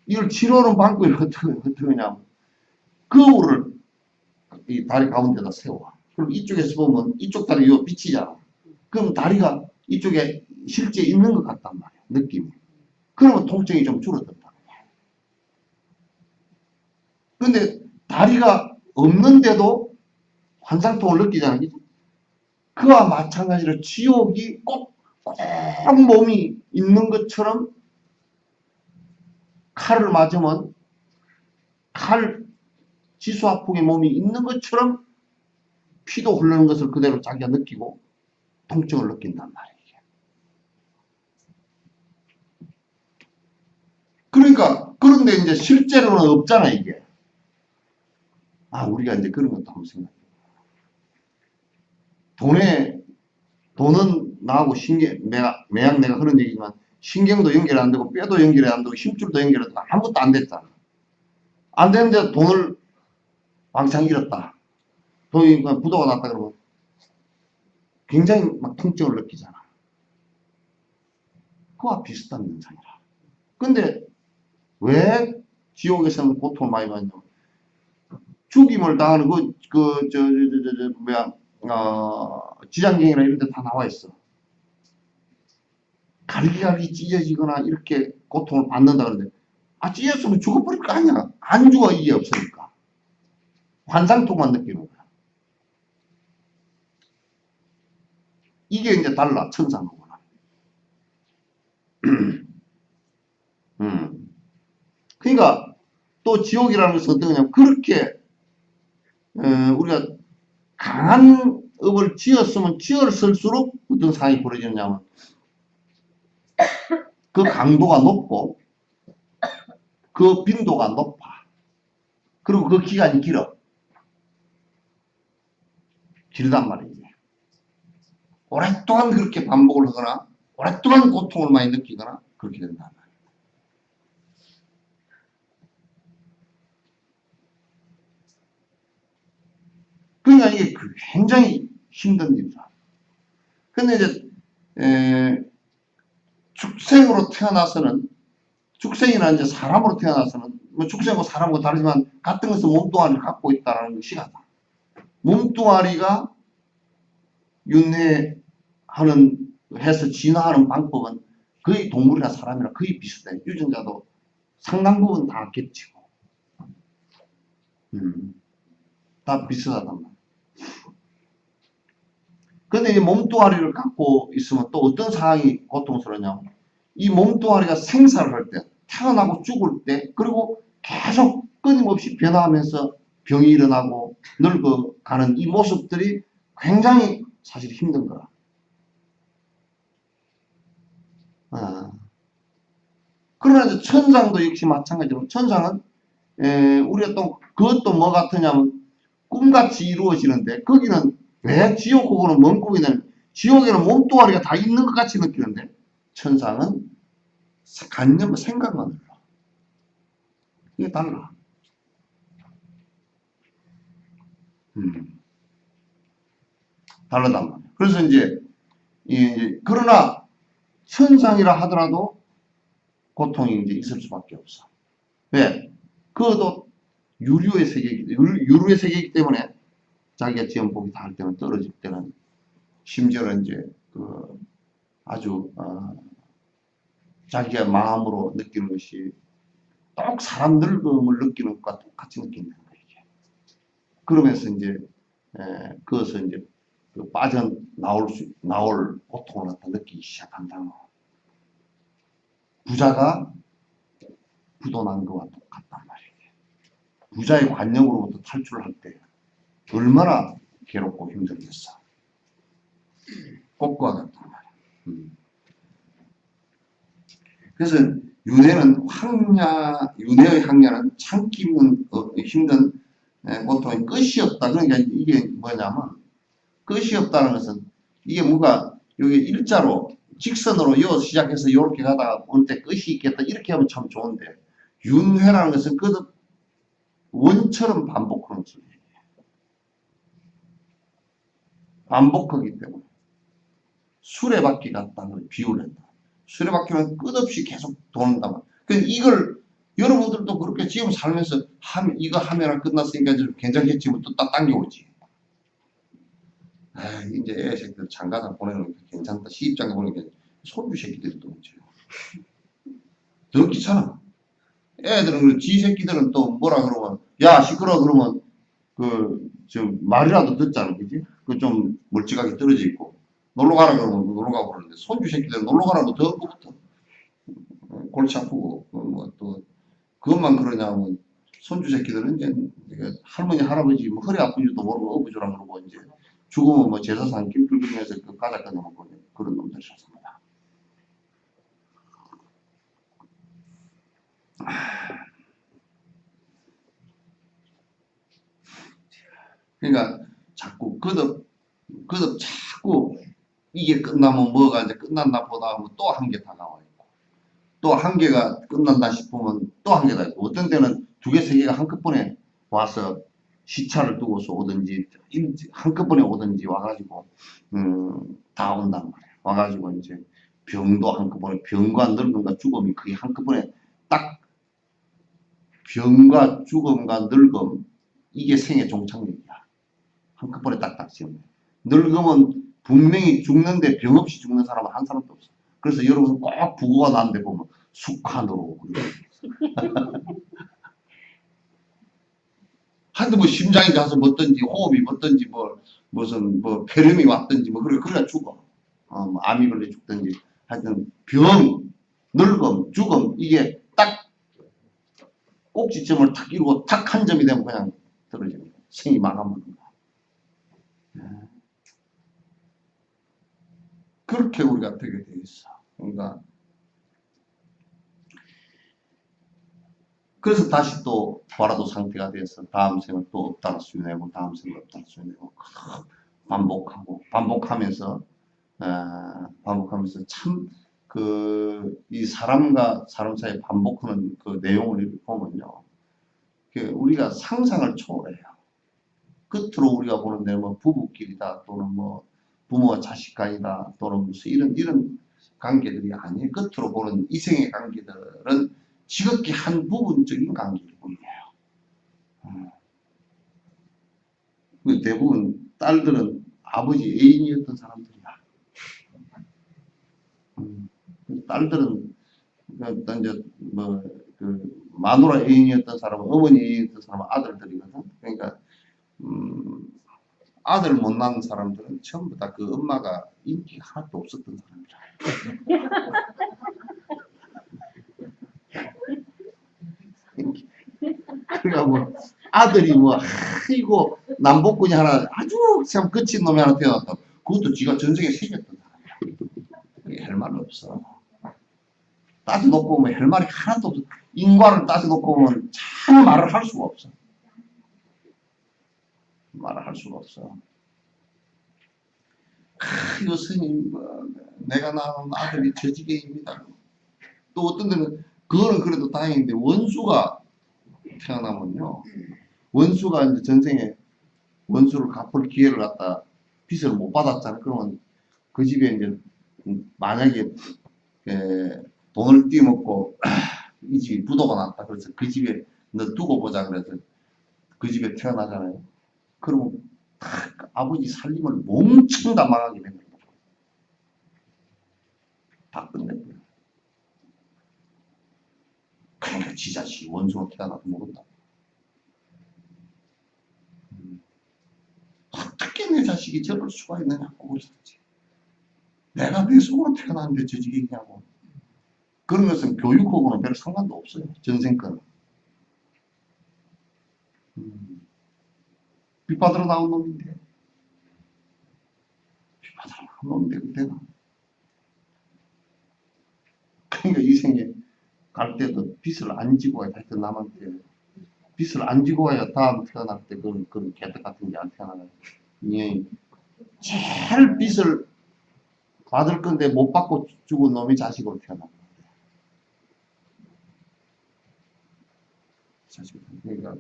Speaker 1: 이걸 치료하는 방법이 어떻게 하냐면, 거울을 이 다리 가운데다 세워. 그럼 이쪽에서 보면 이쪽 다리 이거 비치잖아. 그럼 다리가 이쪽에 실제 있는 것 같단 말이야. 느낌이. 그러면 통증이 좀 줄어든다. 근데 다리가 없는데도 환상통을 느끼잖아. 그와 마찬가지로 지옥이 꼭 몸이 있는 것처럼 칼을 맞으면 칼 지수화풍의 몸이 있는 것처럼 피도 흐르는 것을 그대로 자기가 느끼고 통증을 느낀단 말이에요. 그러니까 그런데 이제 실제로는 없잖아 이게. 우리가 이제 그런 것도 한번 생각해. 돈은 나하고 매약 내가 그런 얘기지만 신경도 연결 안 되고 뼈도 연결이 안 되고 힘줄도 연결 안 되고 아무것도 안 됐잖아. 안 되는데 돈을 왕창 잃었다. 돈이 부도가 났다 그러면 굉장히 막 통증을 느끼잖아. 그와 비슷한 현상이라. 근데 왜 지옥에서는 고통을 많이 받냐면 죽임을 당하는 지장경이나 이런 데 다 나와 있어. 갈기갈기 찢어지거나 이렇게 고통을 받는다 그러는데 찢었으면 죽어버릴 거 아니야. 안 죽어 이게 없으니까. 환상통만 느끼는 거야. 이게 이제 달라 천상하고는. 그러니까 또 지옥이라는 것은 어떤 거냐면 그렇게 우리가 강한 업을 지었으면 지었을수록 어떤 상황이 벌어지느냐면 그 강도가 높고 그 빈도가 높아. 그리고 그 기간이 길단 말이지. 오랫동안 그렇게 반복을 하거나 오랫동안 고통을 많이 느끼거나 그렇게 된단 말이야. 그러니까 이게 굉장히 힘든 일이다. 근데 이제 축생으로 태어나서는 축생이나 이제 사람으로 태어나서는 뭐 축생하고 사람하고 다르지만 같은 것은 몸뚱아리를 갖고 있다는 것이 하다. 몸뚱아리가 윤회하는 해서 진화하는 방법은 거의 동물이나 사람이랑 거의 비슷해. 유전자도 상당 부분 다 겹치고 다 비슷하단 말이야. 근데 이 몸뚱아리를 갖고 있으면 또 어떤 상황이 고통스러우냐면 이 몸뚱아리가 생사를 할 때, 태어나고 죽을 때, 그리고 계속 끊임없이 변화하면서 병이 일어나고 늙어가는 이 모습들이 굉장히 사실 힘든 거야. 그러나 이제 천상도 역시 마찬가지로 천상은 우리가 또 그것도 뭐 같으냐면 꿈같이 이루어지는데 거기는 왜 지옥하고는 먼 꿈이냐면 지옥에는 몸뚱아리가 다 있는 것 같이 느끼는데 천상은 관념, 생각만 흘러. 이게 달라. 다르단 말이야. 그래서 이제 그러나 천상이라 하더라도 고통이 이제 있을 수밖에 없어. 왜? 그것도 유류의 세계이기 때문에 자기가 지은 복이 닿을 때는 떨어질 때는 심지어는 이제 아주 자기가 마음으로 느끼는 것이 똑 사람 늙음을 느끼는 것과 똑같이 느낀다는 거예요. 그러면서 이제 그것을 이제 나올 고통을 느끼기 시작한다는 거. 부자가 부도난 것과 똑같단 말이에요. 부자의 관념으로부터 탈출할 때 얼마나 괴롭고 힘들겠어. 꽃과 같단 말이에요. 그래서 윤회의 항야는 참기 힘든 고통의 끝이 없다. 그러니까 이게 뭐냐면 끝이 없다는 것은 이게 뭔가 여기 일자로 직선으로 이어서 시작해서 이렇게 가다가 올 때 끝이 있겠다 이렇게 하면 참 좋은데 윤회라는 것은 원처럼 반복하는 소리. 반복하기 때문에. 수레바퀴 같다는 걸 비유를 했다. 수레바퀴는 끝없이 계속 도는다. 그러니까 이걸 여러분들도 그렇게 지금 살면서 이거 하면 끝났으니까 좀 괜찮겠지. 또 딱 당겨오지. 아, 이제 애 새끼들 장가다 보내는 게 괜찮다. 시집장가 보내는 게 손주 새끼들이 또 문제야. 더 귀찮아. 애들은 지 새끼들은 또 뭐라 그러면 야 시끄러 그러면 그 좀 말이라도 듣잖아, 그지? 그 좀 멀찍하게 떨어져 있고 놀러 가라 그러면 놀러 가고 그러는데 손주 새끼들은 놀러 가라고 더 붙어. 골치 아프고 뭐 또 그것만 그러냐면 손주 새끼들은 이제 할머니 할아버지 뭐 허리 아픈 줄도 모르고 어부주라 그러고 이제 죽으면 뭐 제사상 김불 그리면서 그 가닥 끊어먹고 그런 놈들이었습니다. 그러니까 자꾸 거듭 자꾸 이게 끝나면 뭐가 이제 끝났나 보다 하면 또 한 개 다 나와 있고 또 한 개가 끝난다 싶으면 또 한 개다 있고 어떤 때는 두 개, 세 개가 한꺼번에 와서 시차를 두고서 오든지 한꺼번에 오든지 와가지고 다 온단 말이야. 와가지고 이제 병도 한꺼번에 병과 늙음과 죽음이 그게 한꺼번에 딱 병과 죽음과 늙음 이게 생의 종착역이야. 한꺼번에 딱딱 지으면. 늙으면 분명히 죽는데 병 없이 죽는 사람은 한 사람도 없어. 그래서 여러분 꼭 부고가 나는데 보면 숙환으로. 하여튼 뭐 심장이 가서 뭐든지 호흡이 뭐든지 뭐 무슨 뭐 폐렴이 왔든지 뭐 그래 죽어. 뭐 암이 걸려 죽든지 하여튼 병, 늙음, 죽음 이게 딱 꼭지점을 탁 이루고 탁 한 점이 되면 그냥 떨어집니다. 생이 마감하는 거야. 그렇게 우리가 되게 돼 있어. 그러니까 그래서 다시 또 과라도 상태가 돼서 다음 생을 또 없다를 수내고 다음 생을 없다를 수내고 반복하면서 반복하면서 참 그 이 사람과 사람 사이 반복하는 그 내용을 이렇게 보면요, 우리가 상상을 초월해요. 끝으로 우리가 보는데 뭐 부부끼리다 또는 뭐 부모와 자식 간이다 또는 무슨 이런 관계들이 아니에요. 끝으로 보는 이생의 관계들은 지극히 한 부분적인 관계일 뿐이에요. 대부분 딸들은 아버지 애인이었던 사람들이야. 딸들은 이제 뭐그 마누라 애인이었던 사람은 어머니 애인이었던 사람은 아들들이거든. 그러니까 아들 못 낳은 사람들은 전부 다 그 엄마가 인기가 하나도 없었던 사람이라. 그러니까 뭐 아들이 뭐 아이고 남복군이 하나 아주 참 거친 놈이 하나 태어났다. 그것도 지가 전생에 새겼던 사람이야. 할 말은 없어. 따져놓고 보면 할 말이 하나도 없어. 인과를 따져놓고 보면 참 말을 할 수가 없어. 말을 할 수가 없어. 이거 스님 뭐, 내가 낳은 아들이 저지게입니다. 또 어떤 데는 그거는 그래도 다행인데 원수가 태어나면요. 원수가 이제 전생에 원수를 갚을 기회를 갖다 빚을 못 받았잖아. 그러면 그 집에 이제 만약에 돈을 띄먹고 이 집이 부도가 났다. 그래서 그 집에 너 두고 보자. 그래서 그 집에 태어나잖아요. 그러면 아버지 살림을 몽청 다 망하게 됩니다. 다 끝내버려. 그러니까 지 자식이 원수로 태어나도 모른다. 어떻게 내 자식이 저럴 수가 있느냐고 그랬지. 내가 내 속으로 태어났는데 저지겠냐고. 그런 것은 교육하고는 별 상관도 없어요. 전생권. 빚받으러 나온 놈인데. 빚받으러 나온 놈인데, 그때는. 그러니까 이 생에 갈 때도 빚을 안 지고 가야 하여튼 남한테 빚을 안 지고 가야 다음 태어날 때 그런 개떡 같은 게 안 태어나요. 예. 제일 빚을 받을 건데 못 받고 죽은 놈이 자식으로 태어납니다. 자식으로. 그러니까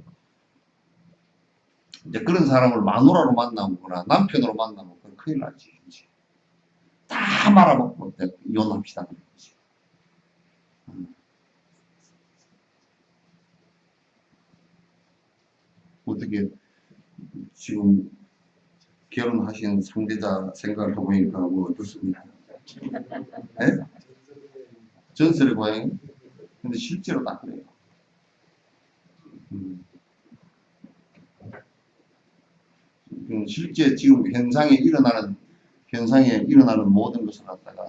Speaker 1: 이제 그런 사람을 마누라로 만나거나 남편으로 만나면 그건 큰일 나지. 이제. 다 말아먹고 이혼합시다. 그러지. 어떻게 지금 결혼하신 상대자 생각을 해보니까 뭐 어떻습니까? 네? 전설의 고양이? 근데 실제로 다 그래요. 실제 지금 현상에 일어나는 모든 것을 갖다가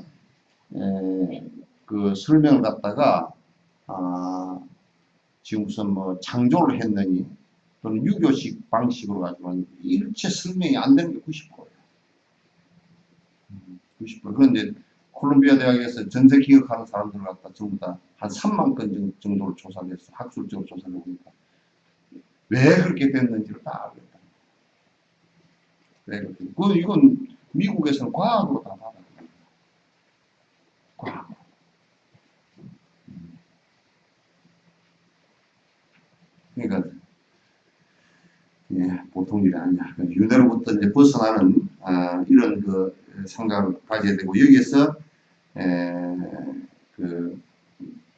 Speaker 1: 그 설명을 갖다가 지금 무슨 뭐 창조를 했느니 또는 유교식 방식으로 가지고는 일체 설명이 안 되는 게 90%예요. 90%. 그런데 콜롬비아 대학에서 전세 기억하는 사람들 갖다 전부 다 한 3만 건 정도를 조사를 했어. 학술적으로 조사를 해보니까. 왜 그렇게 됐는지를 다 알겠다. 왜 그렇게. 이건 미국에서는 과학으로 다 받아요. 과학. 그러니까 예, 보통 일이 아니야. 유대로부터 이제 벗어나는 이런 그 생각을 가져야 되고 여기에서 그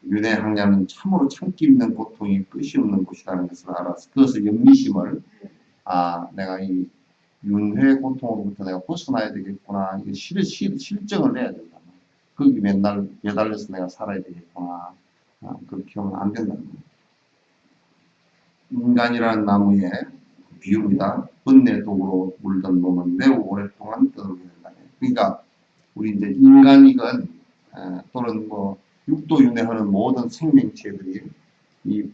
Speaker 1: 윤회 학냐는 참으로 참기 힘든 고통이 끝이 없는 곳이라는 것을 알아서 그것을 영리심을 내가 이 윤회 고통으로부터 내가 벗어나야 되겠구나. 이게 실정을 내야 된다. 거기 맨날 매달려서 내가 살아야 되겠구나. 그렇게 하면 안 된다는 거예요. 인간이라는 나무에 비유입니다. 번뇌 독으로 물든 놈은 매우 오랫동안 떠들게 된다. 그러니까 우리 이제 인간이건 또는 뭐 육도윤회하는 모든 생명체들이 이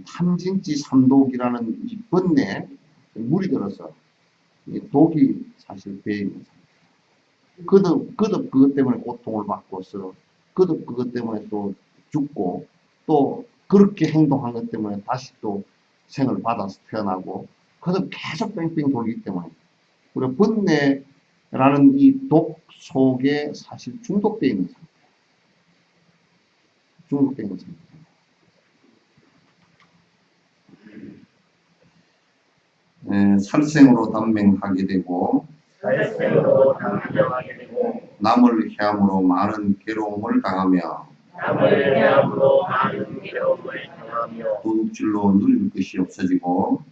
Speaker 1: 탐진치 삼독이라는 이 번뇌 물이 들어서 이 독이 사실 배에 있는 상태. 거듭 그것 때문에 고통을 받고서 거듭 그것 때문에 또 죽고 또 그렇게 행동한 것 때문에 다시 또 생을 받아서 태어나고 거듭 계속 뺑뺑 돌기 때문에 우리가 번뇌라는 이 독 속에 사실 중독되어 있는 상태. 중독되어 있는 상태. 살생으로 단명하게 되고 남을 해함으로 많은 괴로움을 당하며 도둑질로 누릴 것이 없어지고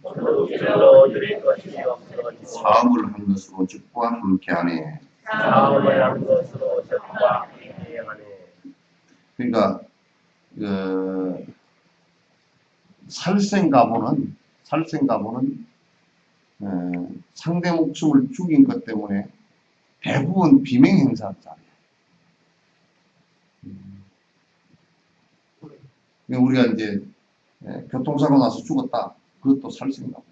Speaker 1: 사업을 한 것으로 적과 함께하네. 그러니까 살생가보는 상대 목숨을 죽인 것 때문에 대부분 비명행사잖아요. 우리가 이제 교통사고 나서 죽었다. 그것도 살생가보.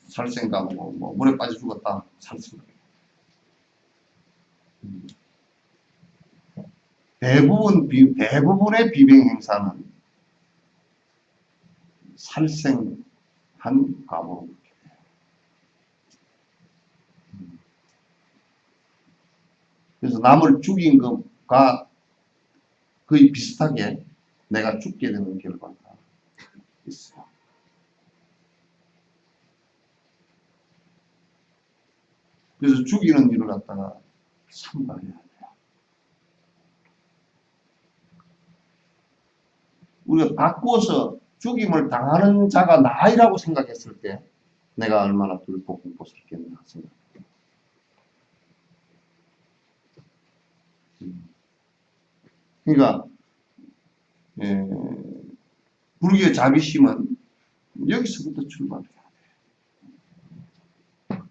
Speaker 1: 살생가보고 뭐 물에 빠져 죽었다. 살생가보. 대부분의 비명행사는 살생한 가보로. 그래서 남을 죽인 것과 거의 비슷하게 내가 죽게 되는 결과가 있어요. 그래서 죽이는 일을 갖다가 삼가해야 돼요. 우리가 바꾸어서 죽임을 당하는 자가 나이라고 생각했을 때 내가 얼마나 돌보 공포스럽겠나 생각합니다. 그러니까 불교의 자비심은 여기서부터 출발해야 돼요.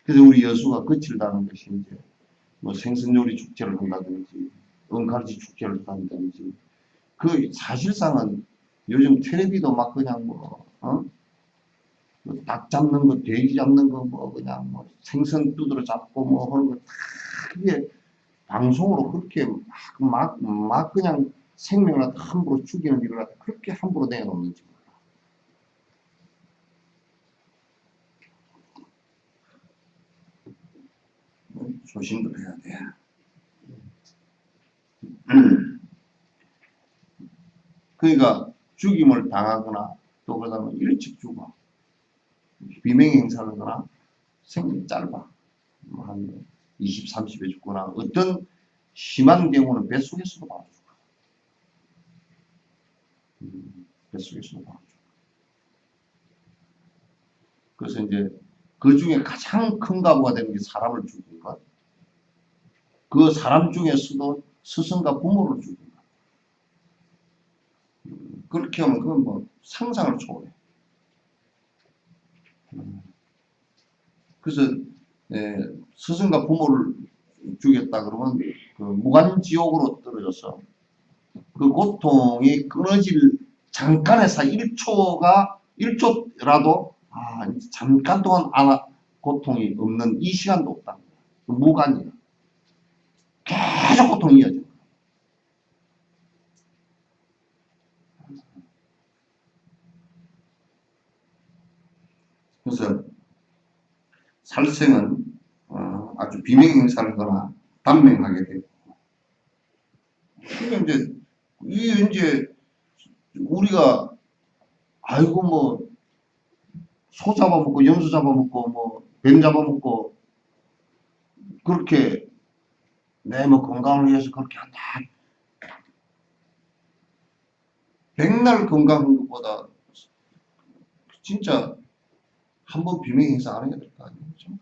Speaker 1: 그래서 우리 여수가 거칠다는 것이 이제 뭐 생선요리 축제를 한다든지 은갈치 축제를 한다든지 그 사실상은 요즘 텔레비도 막 그냥 닭 잡는 거, 돼지 잡는 거, 뭐 그냥 뭐 생선 두드러 잡고 뭐 하는 거 다 그게 방송으로 그렇게 막 그냥 생명을 함부로 죽이는 일을 그렇게 함부로 내놓는지 몰라. 조심도 해야 돼. 그러니까 죽임을 당하거나 또 그러다가 일찍 죽어. 비명 행사를 하거나 생명이 짧아. 한 20, 30에 죽거나 어떤 심한 경우는 뱃속에서도 바로 죽어. 뱃속에서도 바로 죽어. 그래서 이제 그 중에 가장 큰 가부가 되는 게 사람을 죽인 것. 그 사람 중에서도 스승과 부모를 죽인 것. 그렇게 하면 그건 뭐 상상을 초월해. 그래서 스승과 부모를 죽였다 그러면 그 무간지옥으로 떨어져서 그 고통이 끊어질 잠깐의 사이 1초라도 잠깐 동안 고통이 없는 이 시간도 없다. 무간이야. 계속 고통이 이어져. 그래서 살생은 아주 비명 행사를 거나 단명하게 되고, 이게 이제 우리가 아이고 뭐 소 잡아먹고 염소 잡아먹고 뭐 뱀 잡아먹고 그렇게 내 뭐 건강을 위해서 그렇게 한다. 백날 건강한 것보다 진짜 한번 비명 행사 안 해야 될 거 아니에요. 그렇죠?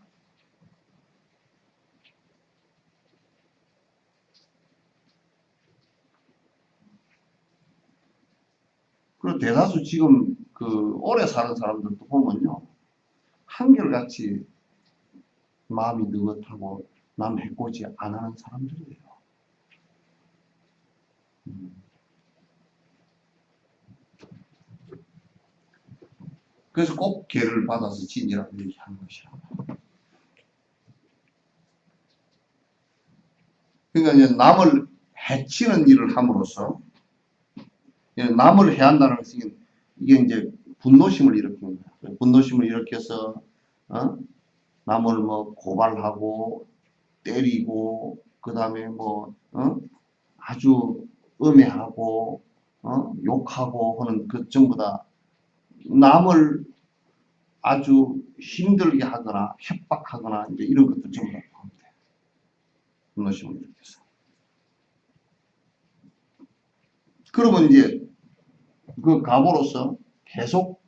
Speaker 1: 그리고 대다수 지금 그 오래 사는 사람들도 보면요. 한결같이 마음이 느긋하고 남 해코지 안 하는 사람들이에요. 그래서 꼭 개를 받아서 진이라고 얘기하는 것이야. 그러니까 이제 남을 해치는 일을 함으로써 남을 해한다는 것은 이게 이제 분노심을 일으키는 거야. 분노심을 일으켜서 남을 뭐 고발하고 때리고 그 다음에 뭐 아주 음해하고 욕하고 하는 그 전부 다 남을 아주 힘들게 하거나 협박하거나 이제 이런 것들 전부 다 포함돼. 분노심을 일으켜서. 그러면 이제 그 가보로서 계속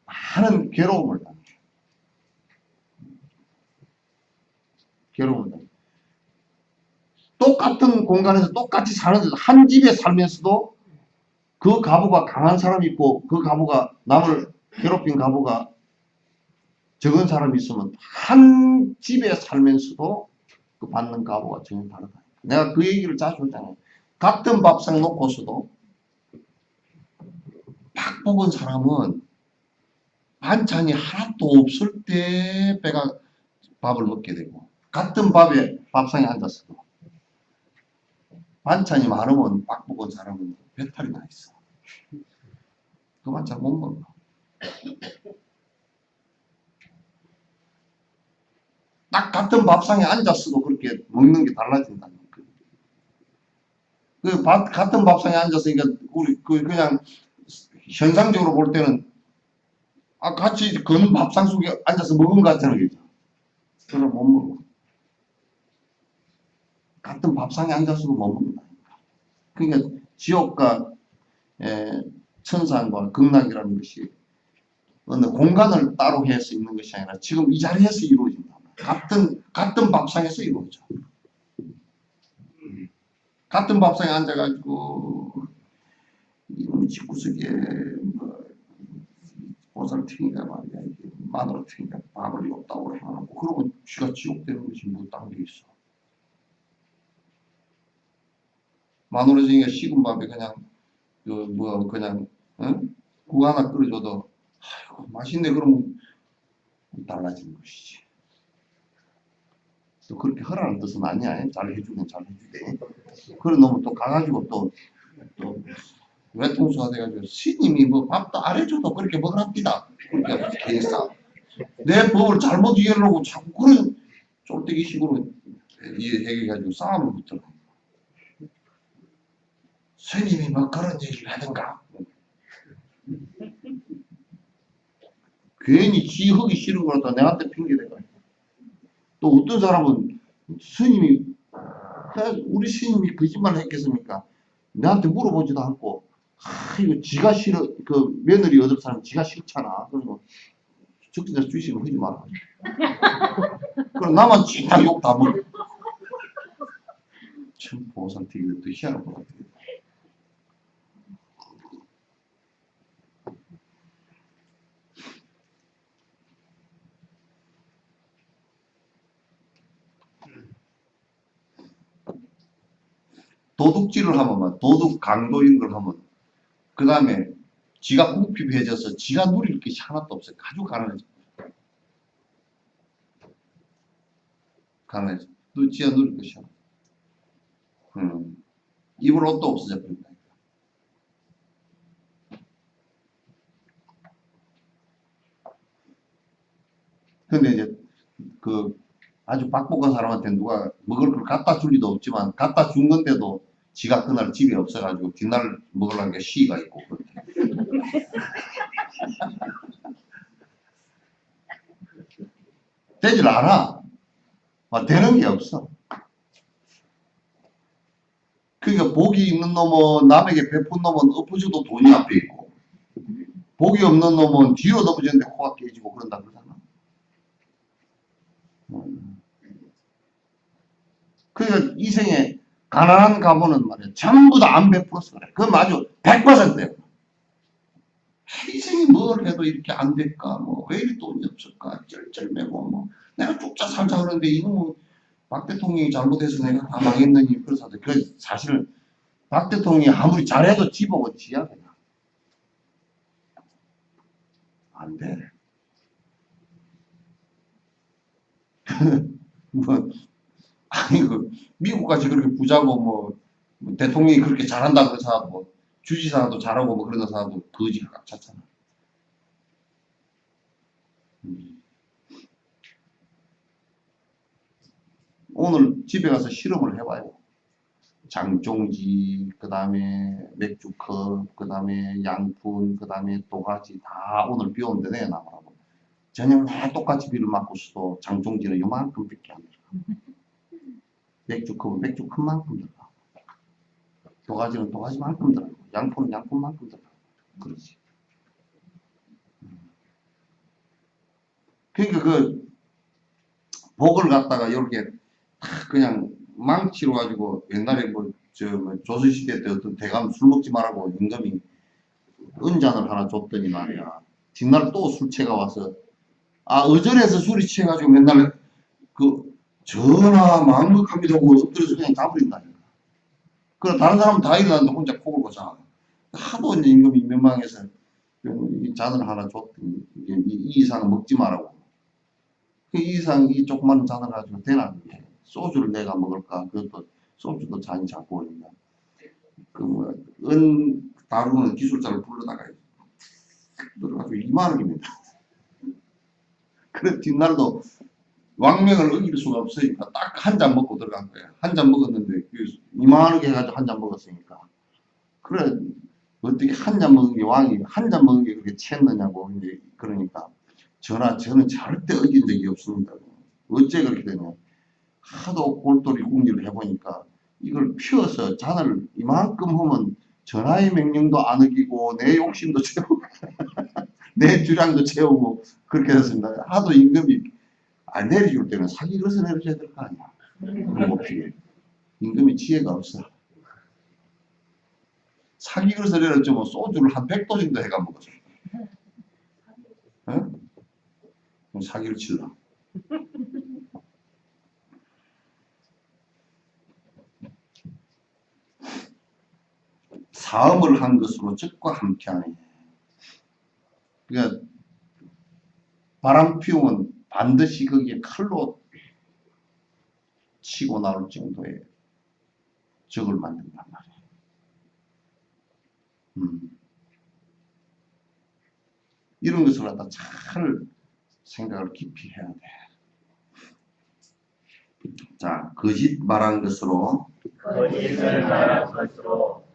Speaker 1: 많은 괴로움을 당해. 괴로움을 당해. 똑같은 공간에서 똑같이 사는 한 집에 살면서도 그 가부가 강한 사람이 있고 그 가부가 남을 괴롭힌 가부가 적은 사람이 있으면 한 집에 살면서도 그 받는 가부가 전혀 다르다. 내가 그 얘기를 자주 하잖아요. 같은 밥상 놓고서도 딱 뽑은 사람은 반찬이 하나도 없을 때 배가 밥을 먹게 되고 같은 밥상에 앉았어도 반찬이 많으면 빡 먹은 사람은 배탈이 나 있어. 그 반찬 못 먹어. 딱 같은 밥상에 앉았어도 그렇게 먹는 게 달라진다는 거예요. 같은 밥상에 앉았으니까 우리 그냥 현상적으로 볼 때는 같이 그 밥상 속에 앉아서 먹은 것 같잖아요. 그럼 못 먹어. 같은 밥상에 앉아서도 못 먹는다. 그러니까 지옥과 천상과 극락이라는 것이 어느 공간을 따로 해서 있는 것이 아니라 지금 이 자리에서 이루어진다. 같은 밥상에서 이루어져. 같은 밥상에 앉아가지고 이놈 집구석에 뭐 보살 튀기가 말이야 이게 마누라 튀기가 밥을 없다고 하고 그러면 쥐가 지옥되는 것이 뭐 딴 게 있어. 마누라 튀기가 식은 밥에 그냥 그냥 국 하나 끓여줘도 아이고 맛있네 그러면 달라지는 것이지. 또 그렇게 하라는 뜻은 아니야. 잘 해주면 잘 해주대. 그런 놈은 또 가가지고 또 외통수가 돼가지고 스님이 뭐 밥도 안 해줘도 그렇게 먹으랍니다. 그렇게 되겠어. 내 법을 잘못 이해하려고 자꾸 그런 쫄대기식으로 이해해가지고 싸움을 붙잖아. 스님이 뭐 그런 얘기를 하던가. 괜히 지 하기 싫은 거라도 내한테 핑계대가. 또 어떤 사람은 스님이, 우리 스님이 거짓말을 했겠습니까? 내한테 물어보지도 않고, 이거 지가 싫어, 그 며느리 얻을 사람 지가 싫잖아. 그러면 적진에서 주식을 하지 마라. 그럼 나만 찐딱 욕 다 먹어. 참 보상 되게 또 희한한 것 같아요. 도둑질을 하면, 도둑 강도 이런 걸 하면, 그 다음에 지가 궁핍해져서 지가 누릴 것이 하나도 없어요. 아주 가난해져. 가난해져. 또 지가 누릴 것이 하나. 입을 옷도 없어져 버린다. 근데 이제 그 아주 박복한 사람한테 누가 먹을 걸 갖다 줄 리도 없지만 갖다 준 건데도 지가 그날 집에 없어가지고 뒷날 먹으려는 게 시가 있고 그렇대. 되질 않아. 되는 게 없어. 그러니까 복이 있는 놈은 남에게 베푼 놈은 엎어져도 돈이 앞에 있고 복이 없는 놈은 뒤로 덮어졌는데 코가 깨지고 그런다 그러잖아. 그러니까 이 생에 가난한 가문은 말이야 전부 다 안 베풀었어 그래. 그건 아주 100%예요. 이 생에 뭘 해도 이렇게 안 될까? 뭐 왜 이리 돈이 없을까? 쩔쩔매고 뭐 내가 죽자 살자 하는데 이놈은 박 대통령이 잘못해서 내가 다 망했느니 그래서 그 사실은 박 대통령이 아무리 잘해도 지복은 지야 그냥 안 돼. 뭐 아니 그 미국까지 그렇게 부자고 뭐 대통령이 그렇게 잘한다 그런 사람 뭐 주지사도 잘하고 뭐 그런 사람도 거지가 꽉 찼잖아. 오늘 집에 가서 실험을 해봐요. 장종지, 그 다음에 맥주컵, 그 다음에 양푼, 그 다음에 도가지 다 오늘 비 오는데 내놔보라고. 저녁 다 똑같이 비를 맞고 있어도 장종지는 요만큼밖에 안 들어가. 맥주컵은 맥주컵만큼 들어가. 도가지는 도가지만큼 들어가. 양푼은 양푼만큼 들어가. 그렇지. 그러니까 그 복을 갖다가 이렇게 그냥 망치로 가지고 옛날에 뭐 조선시대 때 어떤 대감 술 먹지 말라고 임금이 은잔을 하나 줬더니 말이야. 뒷날 또 술채가 와서 의전에서 술이 취해가지고 맨날 그 전하 망극합니다 하고 엎드려서 그냥 가버린다니까. 그래 다른 사람은 다 일어났는데 혼자 코 골고 자. 하도 이제 임금이 민망해서 이 잔을 하나 줬더니 이 이상은 먹지 말라고. 그 이상 이 조그마한 잔을 가지고 되나 그게. 소주를 내가 먹을까? 그것도 소주도 잔이 작고 그러니까. 은 다루는 기술자를 불러다가 들어가지고 2만 원입니다. 그래 뒷날도 왕명을 어길 수가 없으니까 딱 한 잔 먹고 들어간 거야. 한 잔 먹었는데 2만 원 해가지고 한 잔 먹었으니까. 그래 어떻게 한 잔 먹은 게 왕이 한 잔 먹은 게 그렇게 취했느냐고 이제 그러니까 저는 절대 어긴 적이 없습니다. 어째 그렇게 되냐. 하도 골똘히 궁리를 해보니까 이걸 피워서 잔을 이만큼 하면 전하의 명령도 안 어기고 내 욕심도 채우고 내 주량도 채우고 그렇게 됐습니다. 하도 임금이 내려줄 때는 사기 그릇을 내려줘야 될 거 아니야. 그럼 못 피해. 임금이 지혜가 없어. 사기 그릇을 내려주면 소주를 한 100도 정도 해가 먹었어. 어? 사기를 칠라. 사음을 한 것으로 적과 함께하네. 그러니까 바람 피우면 반드시 거기에 칼로 치고 나올 정도의 적을 만든단 말이에요. 이런 것을 갖다 잘 생각을 깊이 해야 돼. 자, 거짓 말한 것으로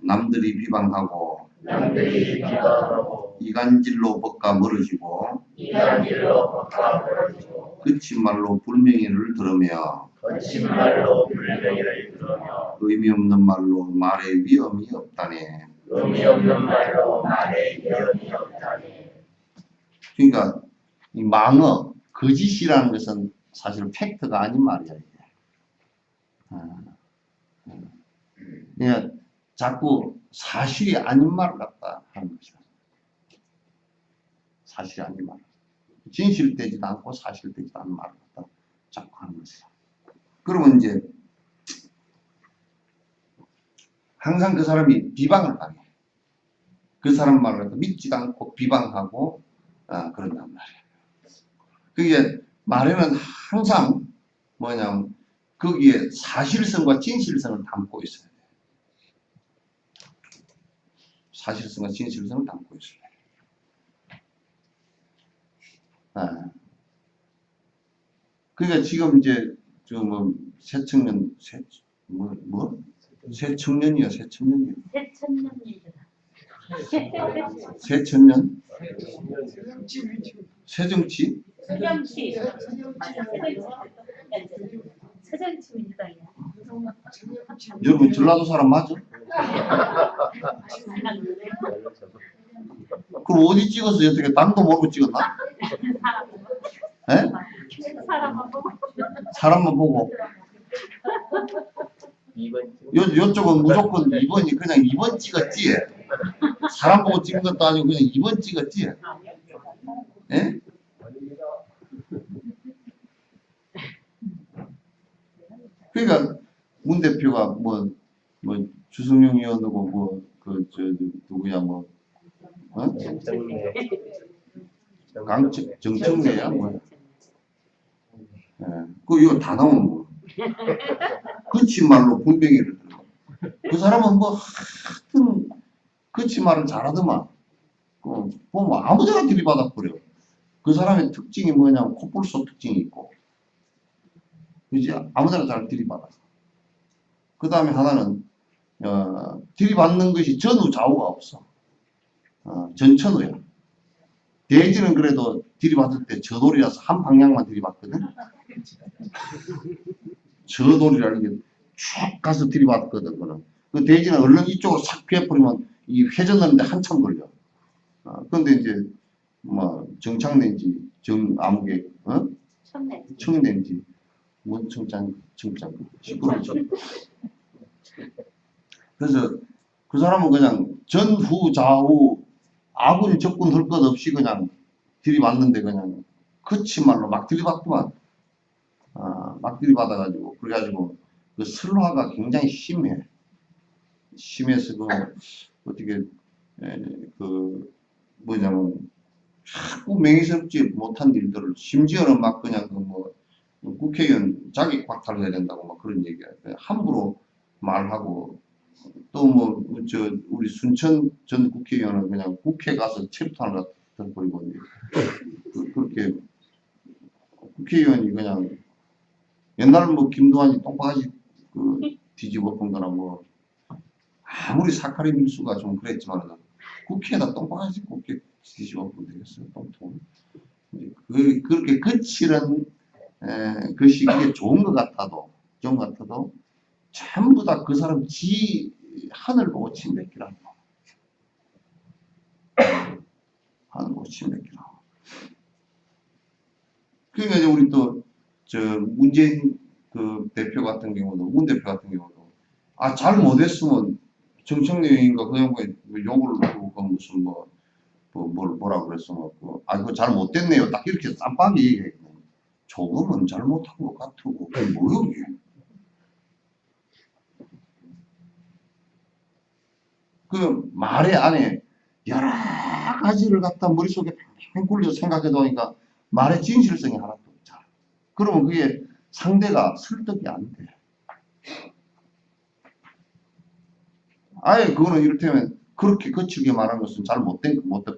Speaker 1: 남들이 비방하고
Speaker 2: 남들이 비방하고
Speaker 1: 이간질로 벗가 멀어지고
Speaker 2: 이간질로 벗가 멀어지고
Speaker 1: 거친 말로 불명예를 들으며
Speaker 2: 거친 말로 불명예를 들으며
Speaker 1: 의미 없는 말로 말의 위험이 없다니.
Speaker 2: 의미 없는 말로 말의 위험이 없다니.
Speaker 1: 그러니까 이 망어, 거짓이라는 것은 사실 팩트가 아닌 말이야 이게. 그러니까 자꾸 사실이 아닌 말을 갖다 하는 것이야. 사실이 아닌 말. 진실되지도 않고 사실되지도 않은 말을 갖다 자꾸 하는 것이야. 그러면 이제 항상 그 사람이 비방을 당해. 그 사람 말을 갖다 믿지도 않고 비방하고 그런단 말이야. 그게 말에는 항상 뭐냐면 거기에 사실성과 진실성을 담고 있어야 돼. 사실성과 진실성을 담고 있어야 돼. 그러니까 지금 이제 새청년 새청년이요. 새청년이요. 새청년? 새정치?
Speaker 3: 새정치 민주당이야.
Speaker 1: 여러분 전라도 사람 맞아? 그럼 어디 찍었어? 어떻게 땅도 모르고 찍었나? 에? 사람만 보고. 요쪽은 무조건 2번이 그냥 2번 찍었지. 사람 보고 찍은 것도 아니고 그냥 2번 찍었지. 예? 그러니까 문 대표가 뭐 주승용 의원하고 누구야 정청래야 뭐. 예. 이거 다 나오는 거. 거친 말로 불명예를 들어. 그 사람은 하여튼 거친 말을 잘하더만. 보면 아무데나 들이받아 버려. 그 사람의 특징이 뭐냐면 코뿔소 특징이 있고, 그지? 아무데나 잘 들이받아. 그 다음에 하나는 들이받는 것이 전후 좌우가 없어. 전천후야. 대지는 그래도 들이받을 때 저돌이라서 한 방향만 들이받거든. 저돌이라는 게 쭉 가서 들이받거든. 그 대지는 얼른 이쪽으로 싹 피해버리면 이 회전하는데 한참 걸려. 그런데 이제 정창된지 아무개 청된지 뭔 청장 시끄럽죠. 그래서 그 사람은 그냥 전후 좌우 아군 적군 할 것 없이 그냥 들이받는데 그냥 거친 말로 막 들이받더만. 막 들이받아가지고 그래가지고 그 설화가 굉장히 심해서 어떻게 뭐냐면 자꾸 명예스럽지 못한 일들을 심지어는 막 그냥 국회의원 자기 박탈을 해야 된다고 막 그런 얘기야. 함부로 말하고 또 우리 순천 전 국회의원은 그냥 국회 가서 체포탄을 갖다 버리고 그렇게 국회의원이 그냥 옛날 김두한이 똥바가지 뒤집어 본 거나 아무리 사카리 밀수가 좀 그랬지만 국회에다 똥바가지 곱게 뒤집어 보면 되겠어요. 똥통. 그렇게 거칠은 것이 그게 좋은 것 같아도 전부 다 그 사람 하늘 보고 침뱉기라고. 하늘 보고 침뱉기라고. 그러니까 이제 우리 또 문재인 대표 같은 경우도 문 대표 같은 경우도 잘 못했으면 정청래 의원인가 그 양반이 욕을 하고 무슨 뭐라 그랬어 그거 잘 못됐네요. 딱 이렇게 쌈박이 얘기했거든. 조금은 잘못한 것 같고 그게 뭐요 이게? 그 말의 안에 여러 가지를 갖다 머릿속에 팽팽 굴려서 생각해도 하니까 말의 진실성이 하나도 없잖아. 그러면 그게 상대가 설득이 안 돼. 아예 그거는 이를테면 그렇게 거칠게 말한 것은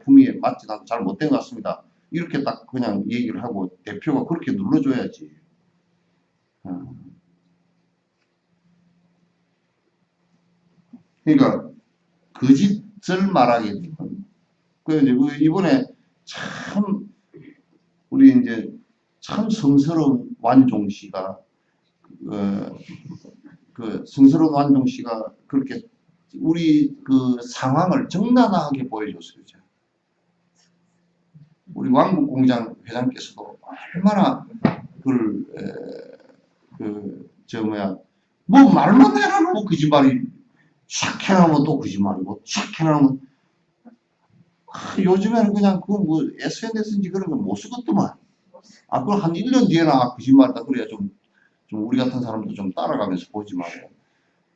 Speaker 1: 품위에 맞지 않고 잘 못된 것 같습니다. 이렇게 딱 그냥 얘기를 하고 대표가 그렇게 눌러줘야지. 그러니까 거짓을 말하게 되면 그 이제 이번에 참 우리 이제 참 성스러운 완종 씨가 그 성스러운 완종 씨가 그렇게 우리 그 상황을 정나하게 보여줬어요. 우리 왕국공장 회장께서도 얼마나 뭐 말만 해라고 거짓말이 샥 해나오면 또 거짓말이고 샥 해나오면 요즘에는 그냥 그 뭐 SNS인지 그런 거 못 쓰겠더만. 그걸 한 1년 뒤에나 거짓말이다 그래야 좀 우리 같은 사람도 좀 따라가면서 보지 말고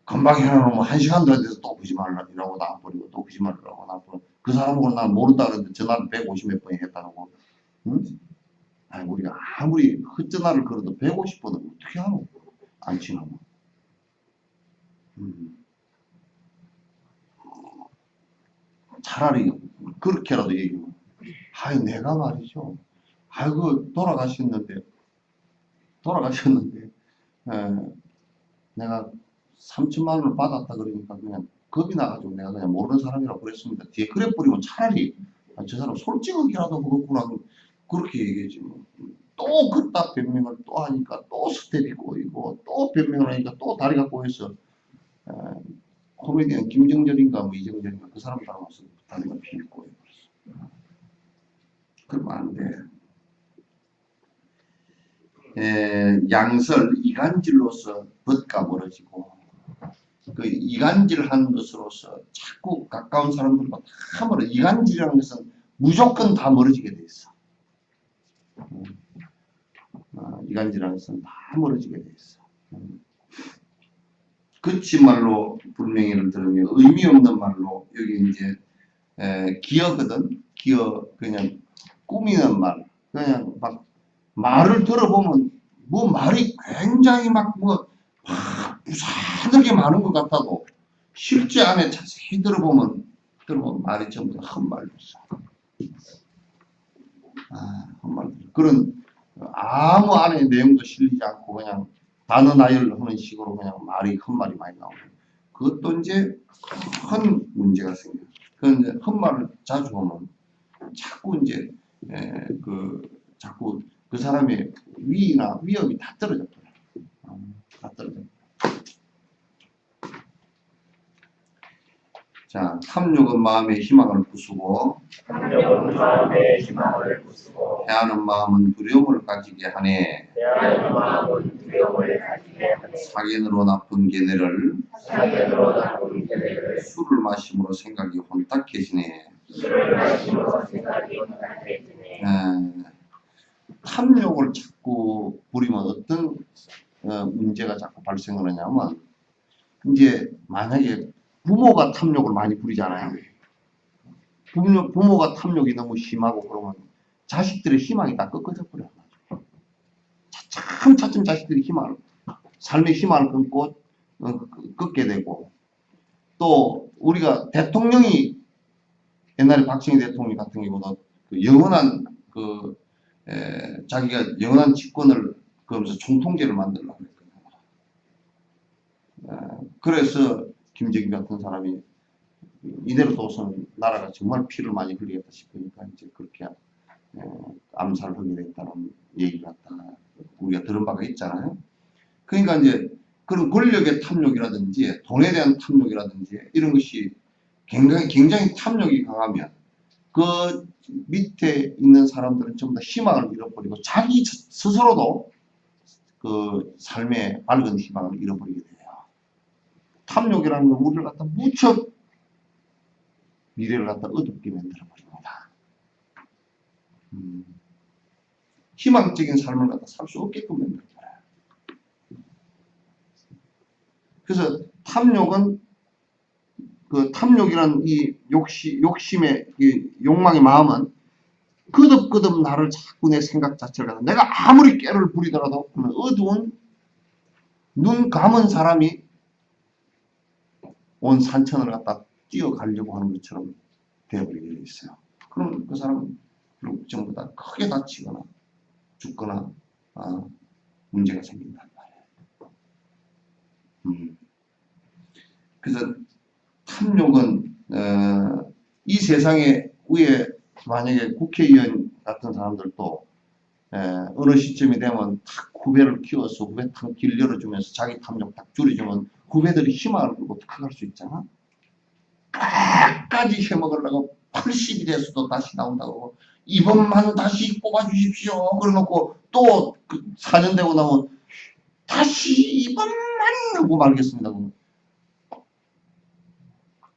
Speaker 1: 금방 해놓으면 1시간도 안 돼서 또 거짓말이라고 나와버리고 또 거짓말이라고 나와버리고 그 사람하고 난 모른다 그러는데 전화를 150몇 번이 했다고. 응? 아니 우리가 아무리 헛전화를 걸어도 150번은 어떻게 하노? 안 치나고. 차라리 그렇게라도 얘기해. 내가 말이죠. 돌아가셨는데 내가 3천만 원을 받았다 그러니까 그냥 겁이 나가지고 내가 그냥 모르는 사람이라고 그랬습니다. 뒤에 그래 버리면 차라리 저 사람 솔직하게라도 그렇구나 그렇게 얘기하지 뭐. 또 그따 변명을 또 하니까 또 스텝이 꼬이고 또 변명을 하니까 또 다리가 꼬여서 코미디언 김정절인가 뭐 이정절인가 그 사람 닮아서 다리가 비비 꼬여버렸어. 그러면 안 돼. 양설 이간질로서 벗가 멀어지고 그 이간질한 것으로서 자꾸 가까운 사람들과 다 멀어. 이간질이라는 것은 무조건 다 멀어지게 돼 있어. 이간질하는 것은 다 멀어지게 돼 있어. 그치 말로 불명예를 들으며 의미 없는 말로 여기 이제 기어거든. 기어 그냥 꾸미는 말. 그냥 막 말을 들어보면 뭐 말이 굉장히 막 부산하게 많은 것 같아도 실제 안에 자세히 들어보면 말이 전부 다 헛말이었어. 헛말. 그런 아무 안에 내용도 실리지 않고 그냥 단어 나열하는 식으로 그냥 헛말이 많이 나오고 그것도 이제 큰 문제가 생겨요. 그런데 헛말을 자주 하면 자꾸 이제 자꾸 그 사람의 위나 위협이 다 떨어져 버려요. 다 떨어져. 자, 탐욕은 마음의 희망을 부수고 해하는 마음은 두려움을 가지게 하네. 사견으로 나쁜 계뇌를 술을 마심으로 생각이 혼탁해지네. 탐욕을 자꾸 부리면 어떤 문제가 자꾸 발생을 하냐면 이제 만약에 부모가 탐욕을 많이 부리잖아요. 부모가 탐욕이 너무 심하고 그러면 자식들의 희망이 다 꺾어져 버려요. 차츰 자식들이 삶의 희망을 끊고 꺾게 되고 또 우리가 대통령이 옛날에 박정희 대통령 같은 경우도 영원한 자기가 영원한 집권을 그러면서 총통제를 만들려고 했거든요. 그래서 김정일 같은 사람이 이대로 둬서는 나라가 정말 피를 많이 흘리겠다 싶으니까 이제 그렇게 암살을 하게 됐다는 얘기가 우리가 들은 바가 있잖아요. 그러니까 이제 그런 권력의 탐욕이라든지 돈에 대한 탐욕이라든지 이런 것이 굉장히 탐욕이 강하면 그 밑에 있는 사람들은 전부 다 희망을 잃어버리고 자기 스스로도 그 삶의 밝은 희망을 잃어버리게 돼요. 탐욕이라는 건 우리를 갖다 무척 미래를 갖다 어둡게 만들어버립니다. 희망적인 삶을 갖다 살 수 없게끔 만들어버려요. 그래서 탐욕이라는 이 욕심의 이 욕망의 마음은 거듭 나를 자꾸 내 생각 자체를 갖다 내가 아무리 깨를 부리더라도 어두운 눈 감은 사람이 온 산천을 갖다 뛰어가려고 하는 것처럼 되어버리게 되어 있어요. 그럼 그 사람은 전부 다 크게 다치거나 죽거나 문제가 생긴단 말이에요. 그래서 탐욕은 이 세상에 위에 만약에 국회의원 같은 사람들도 어느 시점이 되면 탁 후배를 키워서 후배 탁 길 열어주면서 자기 탐욕 딱 줄여주면 후배들이 희망을 끌고 탁 갈 수 있잖아. 끝까지 해먹으려고 80이 돼서도 다시 나온다고 이번만 다시 뽑아주십시오. 그래놓고 또 그 4년 되고 나면 다시 이번만 하고 말겠습니다.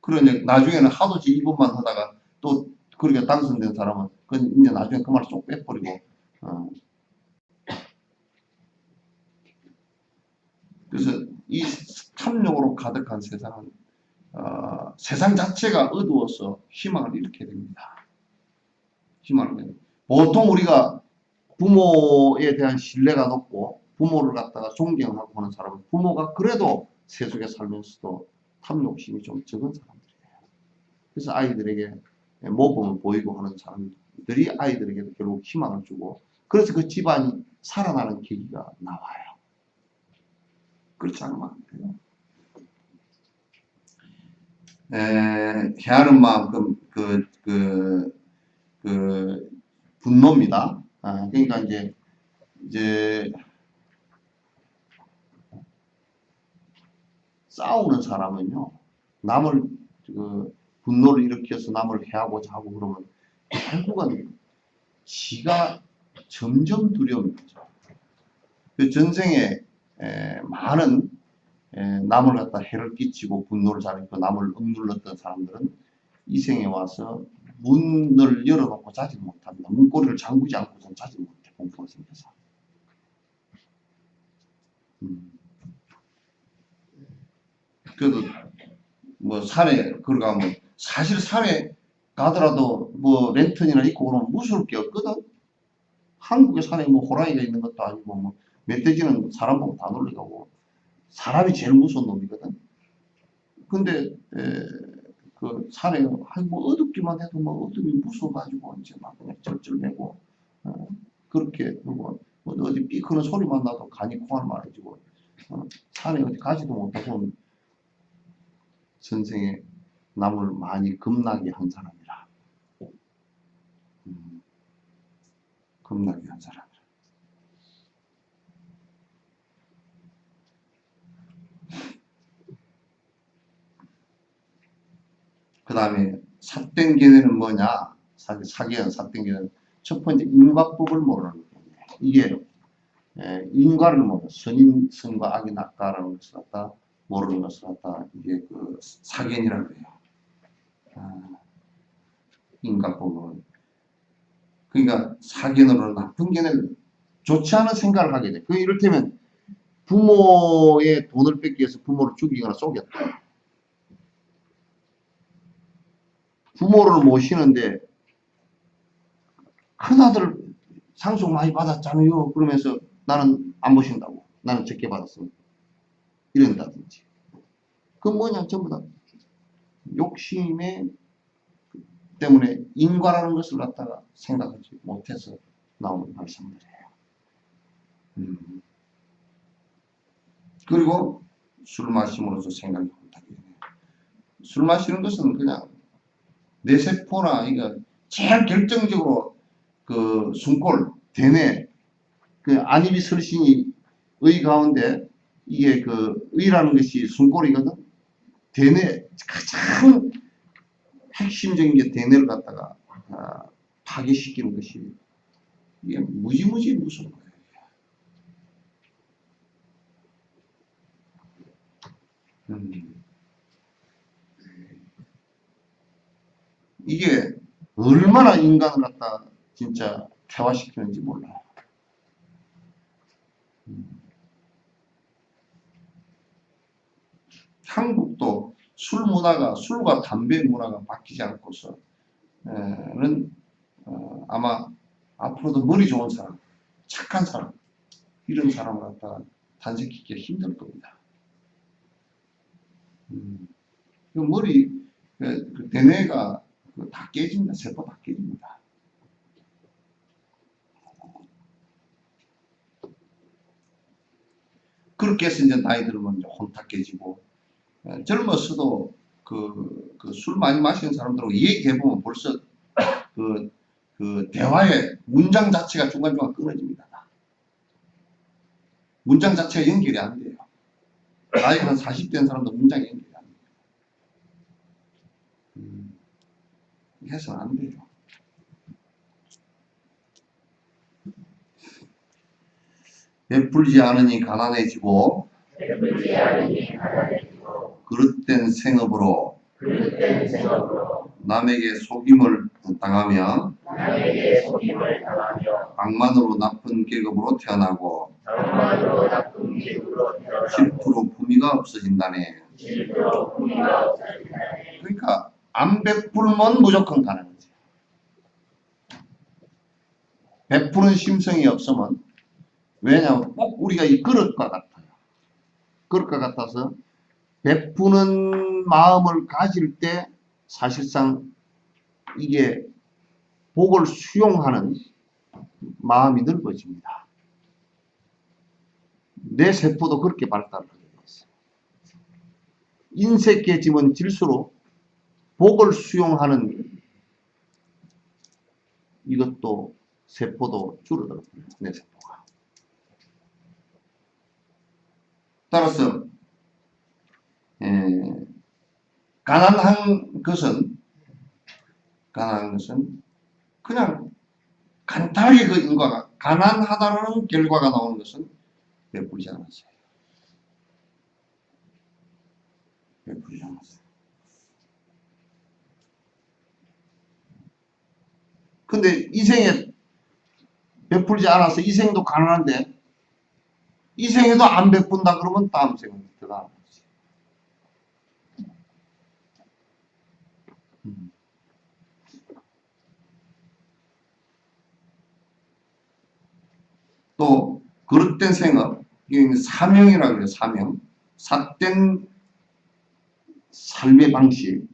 Speaker 1: 그러니 나중에는 하도지 이번만 하다가 또 그렇게 당선된 사람은 이제 나중에 그 말을 쏙 빼버리고 그래서 이 탐욕으로 가득한 세상은 세상 자체가 어두워서 희망을 잃게 됩니다. 희망을 보통 우리가 부모에 대한 신뢰가 높고 부모를 갖다가 존경하고 하는 사람은 부모가 그래도 세속에 살면서도 탐욕심이 좀 적은 사람들이에요. 그래서 아이들에게 모범을 보이고 하는 사람들이 아이들에게도 결국 희망을 주고 그래서 그 집안이 살아나는 계기가 나와요. 그렇지 않으면 안 돼요. 헤아른 마음 분노입니다. 그러니까 이제 싸우는 사람은요, 남을 분노를 일으켜서 남을 해하고자 하고 그러면 결국은 지가 점점 두려움이죠. 그 전생에 많은 남을 갖다 해를 끼치고 분노를 잘했고 남을 억눌렀던 사람들은 이 생에 와서 문을 열어놓고 자지 못합니다. 문고리를 잠그지 않고선 자지 못해. 공포가 생겨서. 그래도 뭐 산에 걸어가면 사실 산에 가더라도 뭐 랜턴이나 있고 그러면 무서울 게 없거든. 한국의 산에 뭐 호랑이가 있는 것도 아니고 뭐 멧돼지는 사람 보고 다 놀래가고 사람이 제일 무서운 놈이거든. 근데 그 산에 뭐 어둡기만 해도 뭐 어둠이 무서워가지고 이제 막 그냥 쩔쩔매고 그렇게 뭐 어디 삐크는 소리만 나도 간이 콩알 말해지고 산에 어디 가지도 못하고 선생에 남을 많이 겁나게 한 사람이라. 겁나게 한 사람이라. 그 다음에 삿된 견해는 뭐냐? 사기한 삿된 견해는 첫 번째 인과법을 모르는 거예요. 이게 인과를 모르는 선인 선과 악이 낫다라는 것을 갖다 모르는 것을 갖다 이게 그 사견이라고 해요. 인과법은 그러니까 사견으로 나쁜 견해를 좋지 않은 생각을 하게 돼. 그 이를테면 부모의 돈을 뺏기 위해서 부모를 죽이거나 쏘겠다. 부모를 모시는데 큰아들 상속 많이 받았잖아요. 그러면서 나는 안 모신다고. 나는 적게 받았습니다. 이런다든지. 그건 뭐냐? 전부 다 욕심에 때문에 인과라는 것을 갖다가 생각하지 못해서 나오는 말씀들이에요. 그리고 술 마심으로써 생각이 못하게 되네요. 술 마시는 것은 그냥 내 세포나 이거 제일 결정적으로 그 숨골, 대뇌, 그 안입이 설신이 의 가운데 이게 그 의라는 것이 숨골이거든. 대뇌 가장 핵심적인 게 대뇌를 갖다가 파괴시키는 것이 이게 무지무지 무서운 거예요. 이게 얼마나 인간을 갖다 진짜 태화시키는지 몰라요. 한국도 술 문화가 술과 담배 문화가 바뀌지 않고서 는 아마 앞으로도 머리 좋은 사람, 착한 사람 이런 사람을 갖다가 탄생시키기가 힘들 겁니다. 그 머리 그 대뇌가 다 깨집니다. 세포 다 깨집니다. 그렇게 해서 이제 나이 들면 이제 혼탁 깨지고 젊었어도 그 술 많이 마시는 사람들하고 얘기해보면 벌써 그 대화의 문장 자체가 중간중간 끊어집니다. 문장 자체가 연결이 안 돼요. 나이가 한 40 된 사람도 문장이 연결이 안 돼요. 해서는 안 돼요. 베풀지 않으니 가난해지고 그릇된 생업으로 남에게 속임을 당하며 악만으로 나쁜 계급으로 태어나고 질투로 품위가 없어진다네. 그러니까 안 베풀면 무조건 가는 거지. 베푸는 심성이 없으면, 왜냐하면 꼭 우리가 이 그릇과 같아요. 그릇과 같아서 베푸는 마음을 가질 때 사실상 이게 복을 수용하는 마음이 넓어집니다. 내 세포도 그렇게 발달을 하게 됐어요. 인색해지면 질수록 복을 수용하는 이것도 세포도 줄어들어요. 내 세포가. 따라서 가난한 것은 그냥 간단하게 그 인과가 가난하다는 결과가 나오는 것은 베풀지 않았어요. 베풀지 않았어요. 근데 이 생에 베풀지 않아서 이 생도 가난한데 이 생에도 안 베푼다 그러면 다음 생은 들어가는 거지. 또 그릇된 생업, 사명이라고 그래요. 사명. 삿된 삶의 방식.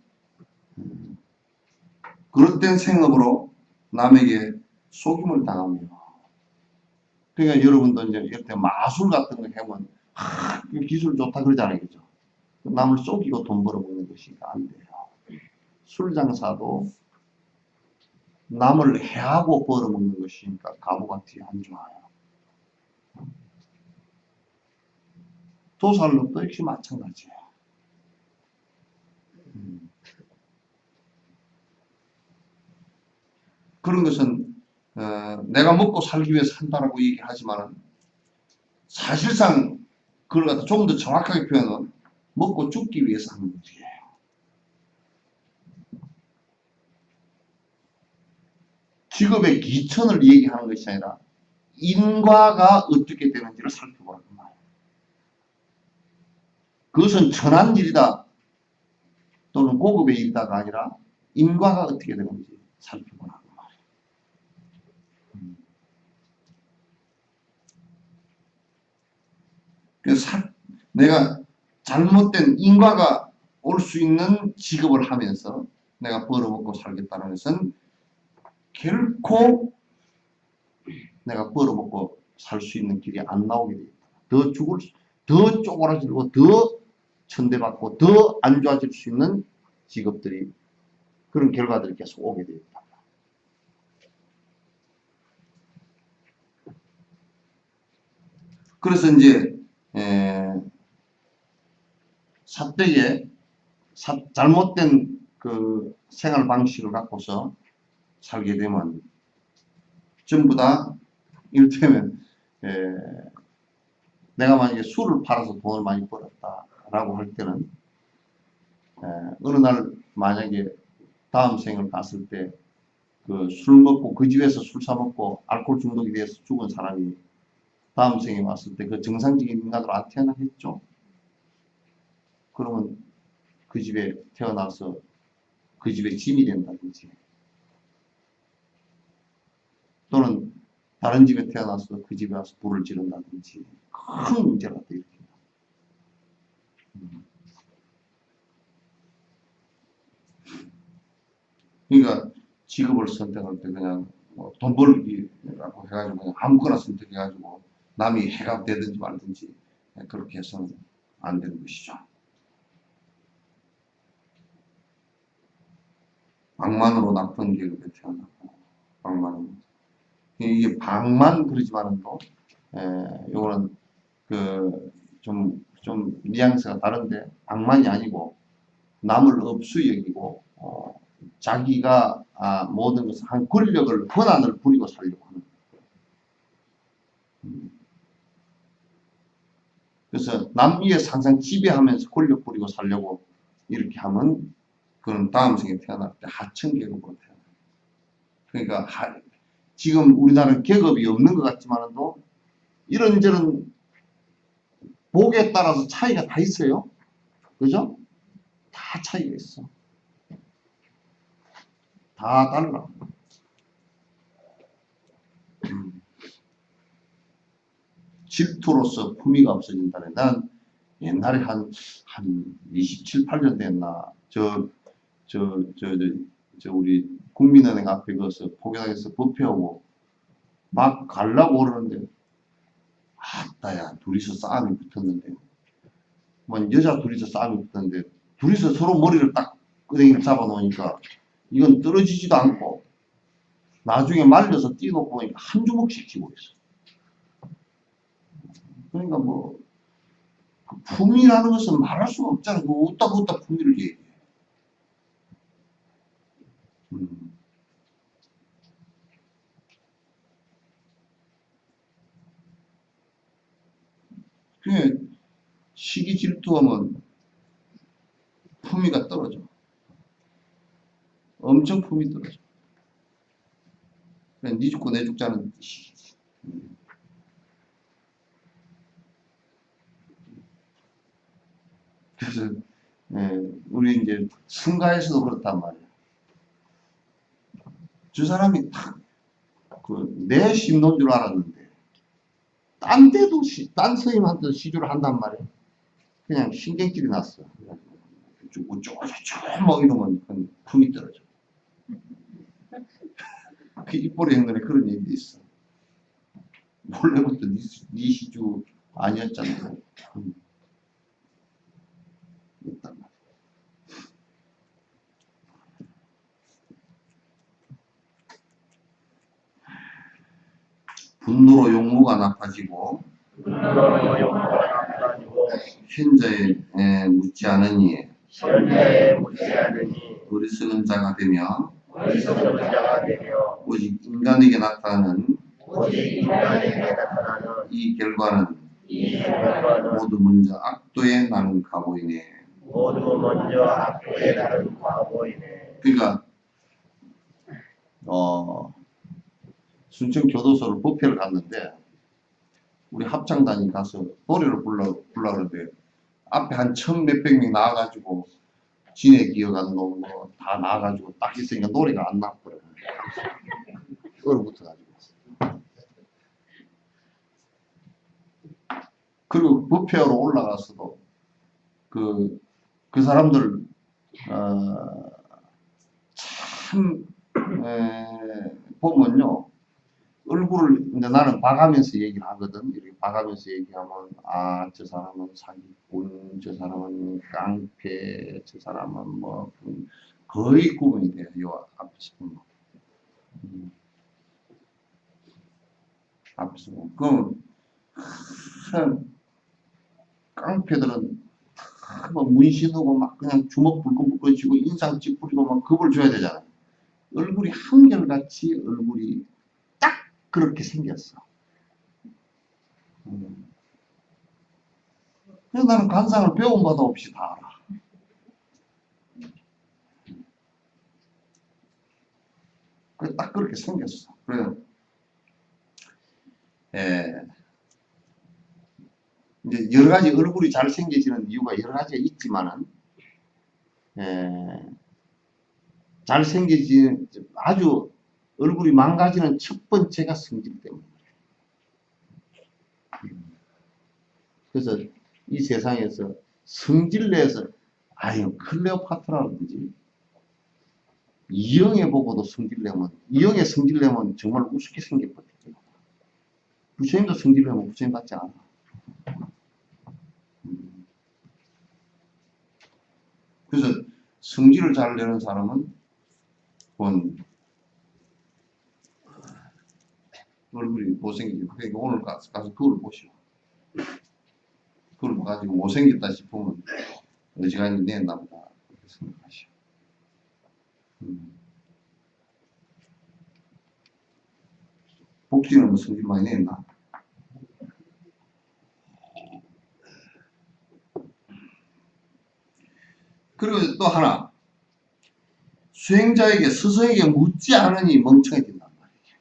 Speaker 1: 그릇된 생업으로 남에게 속임을 당하며. 그러니까 여러분도 이제 이렇게 마술 같은 거 하면 기술 좋다 그러잖아요. 그죠? 남을 속이고 돈 벌어먹는 것이 안 돼요. 술 장사도 남을 해하고 벌어먹는 것이니까 값어치 안 좋아요. 도살업도 역시 마찬가지예요. 그런 것은 내가 먹고 살기 위해서 한다라고 얘기하지만 사실상 그걸 갖다 조금 더 정확하게 표현하면 먹고 죽기 위해서 하는 것이에요. 직업의 기천을 얘기하는 것이 아니라 인과가 어떻게 되는지를 살펴보는 거예요. 그것은 천한 일이다 또는 고급의 일이다가 아니라 인과가 어떻게 되는지 살펴보는 거예요. 그래서 내가 잘못된 인과가 올 수 있는 직업을 하면서 내가 벌어먹고 살겠다는 것은 결코 내가 벌어먹고 살 수 있는 길이 안 나오게 됩니다. 더 쪼그라지고 더 천대받고 더 안 좋아질 수 있는 직업들이 그런 결과들이 계속 오게 됩니다. 그래서 이제 사택에 잘못된 그 생활 방식을 갖고서 살게 되면 전부 다 이를테면 내가 만약에 술을 팔아서 돈을 많이 벌었다라고 할 때는 어느 날 만약에 다음 생을 갔을 때 그 술 먹고 그 집에서 술 사 먹고 알코올 중독이 돼서 죽은 사람이 다음 생에 왔을 때 그 정상적인 인간으로 안 태어나겠죠? 그러면 그 집에 태어나서 그 집에 짐이 된다든지 또는 다른 집에 태어나서 그 집에 와서 불을 지른다든지 큰 문제가 또 일으킵니다. 그러니까 직업을 선택할 때 그냥 돈 벌기라고 해가지고 그냥 아무거나 선택해가지고 남이 해가 되든지 말든지 그렇게 해서는 안 되는 것이죠. 방만으로 나쁜 계급에 태어났고, 방만. 이게 방만 그러지만은 또, 요거는 좀 뉘앙스가 다른데, 방만이 아니고, 남을 업수 여기고, 자기가 모든 것을 한 권력을, 권한을 부리고 살려고 하는. 그래서 남 위에 항상 지배하면서 권력 부리고 살려고 이렇게 하면, 그건 다음 생에 태어날 때 하천계급으로 태어나요. 그러니까 지금 우리나라는 계급이 없는 것 같지만도 이런저런 복에 따라서 차이가 다 있어요. 그죠? 다 차이가 있어. 다 달라. 질투로서 품위가 없어진다네. 난 옛날에 한 27, 8년 됐나, 우리 국민은행 앞에 가서 포교당에서 법회하고 막 가려고 그러는데, 아따야, 둘이서 싸움이 붙었는데, 뭐 여자 둘이서 싸움이 붙었는데, 둘이서 서로 머리를 딱 끄댕이 잡아놓으니까, 이건 떨어지지도 않고, 나중에 말려서 뛰놓고 보니까 한 주먹씩 쥐고 있어. 그러니까 뭐, 그 품위라는 것은 말할 수가 없잖아. 그 웃다 품위를 얘기해. 그게 시기 질투하면 품위가 떨어져. 엄청 품위 떨어져. 그냥 네 죽고 내 죽자는 뜻이지. 그래서 우리 이제 승가에서도 그렇단 말이야. 저 사람이 내 심노인 줄 알았는데 딴 데도 딴 선생님한테도 시주를 한단 말이야. 그냥 신경질이 났어. 어쩌고저쩌고 뭐 이러면 품이 떨어져. 그 입꼬리 행동에 그런 얘기도 있어. 원래부터 네 시주 아니었잖아. 있단 말이야. 분노로 용모가 나빠지고 현자에 묻지 않으니 어리석은 자가 되며 오직 인간에게 나타나는 이 결과는 모두 먼저 악도에 나는 과보이네. 그러니까 순천 교도소를 법회를 갔는데 우리 합창단이 가서 노래를 불러는데 앞에 한 1,000몇백 명 나와가지고 진에 기어가는 놈 다 나와가지고 딱 있으니까 노래가 안 나왔더라고요. 얼붙어가지고. 그리고 법회하러 올라가서도 그 사람들 참 보면요 얼굴을 이제 나는 봐가면서 얘기를 하거든. 이렇게 봐가면서 얘기하면 저 사람은 사기꾼, 저 사람은 깡패, 저 사람은 뭐 거의 구분이 돼요. 요 앞에서 보면. 앞에서 보면. 그럼 깡패들은 막 문신하고 막 그냥 주먹 불끈불끈 쥐고 인상 찌푸리고 막 겁을 줘야 되잖아. 얼굴이 한결같이 얼굴이 딱 그렇게 생겼어. 그래서 나는 관상을 배운 바도 없이 다 알아. 그래 딱 그렇게 생겼어. 그래 이제 여러 가지 얼굴이 잘 생겨지는 이유가 여러 가지가 있지만은 잘 생겨지는 아주 얼굴이 망가지는 첫 번째가 성질 때문에. 그래서 이 세상에서 성질 내서 클레오파트라든지 이영애 보고도 성질 내면 이영애 성질 내면 정말 우습게 생겼거든요. 부처님도 성질 내면 부처님 같지 않아. 그래서 성질을 잘 내는 사람은 본 얼굴이 못생기지. 그러니까 오늘 가서 그걸 보시오. 그걸 봐가지고 못생겼다 싶으면 어지간히 냈나 보다 그렇게 생각하시오. 복지는 뭐 성질 많이 냈나? 그리고 또 하나, 수행자에게 스승에게 묻지 않으니 멍청해진단 말이에요.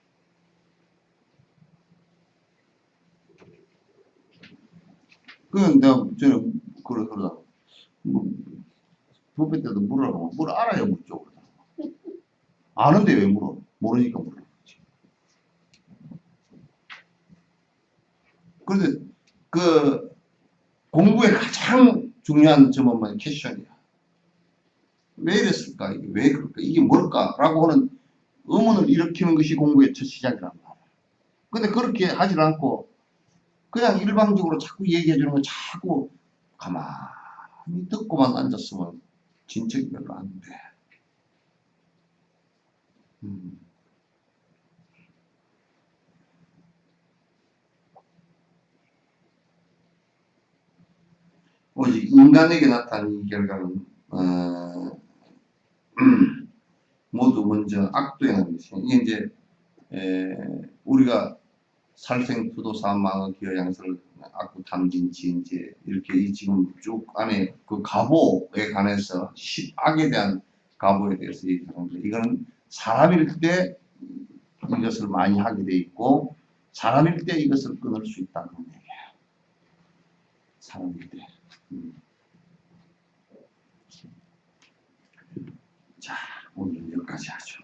Speaker 1: 그건 내가 저는 그러다 부패 때도 물으라고 뭘 알아야 묻죠. 아는데 왜 물어? 모르니까 물어. 그런데 그 공부의 가장 중요한 점은 뭐냐? 캐션이야. 왜 이랬을까? 이게 왜 그럴까? 이게 뭘까? 라고 하는 의문을 일으키는 것이 공부의 첫 시작이란 말이야. 근데 그렇게 하질 않고 그냥 일방적으로 자꾸 얘기해 주는 거 자꾸 가만히 듣고만 앉았으면 진척이 별로 안 돼. 오직 인간에게 나타난 이 결과는 모두 먼저 악도행하는 것이에요. 이게 이제 우리가 살생투도사 망의 기여양설 악구 탐진 지인제 이렇게 이 지금 쭉 안에 그 가보에 관해서 악에 대한 가보에 대해서 얘기하는데 이거는 사람일 때 이것을 많이 하게 돼 있고 사람일 때 이것을 끊을 수 있다는 얘기예요. 사람일 때. 자, 오늘 여기까지 하죠.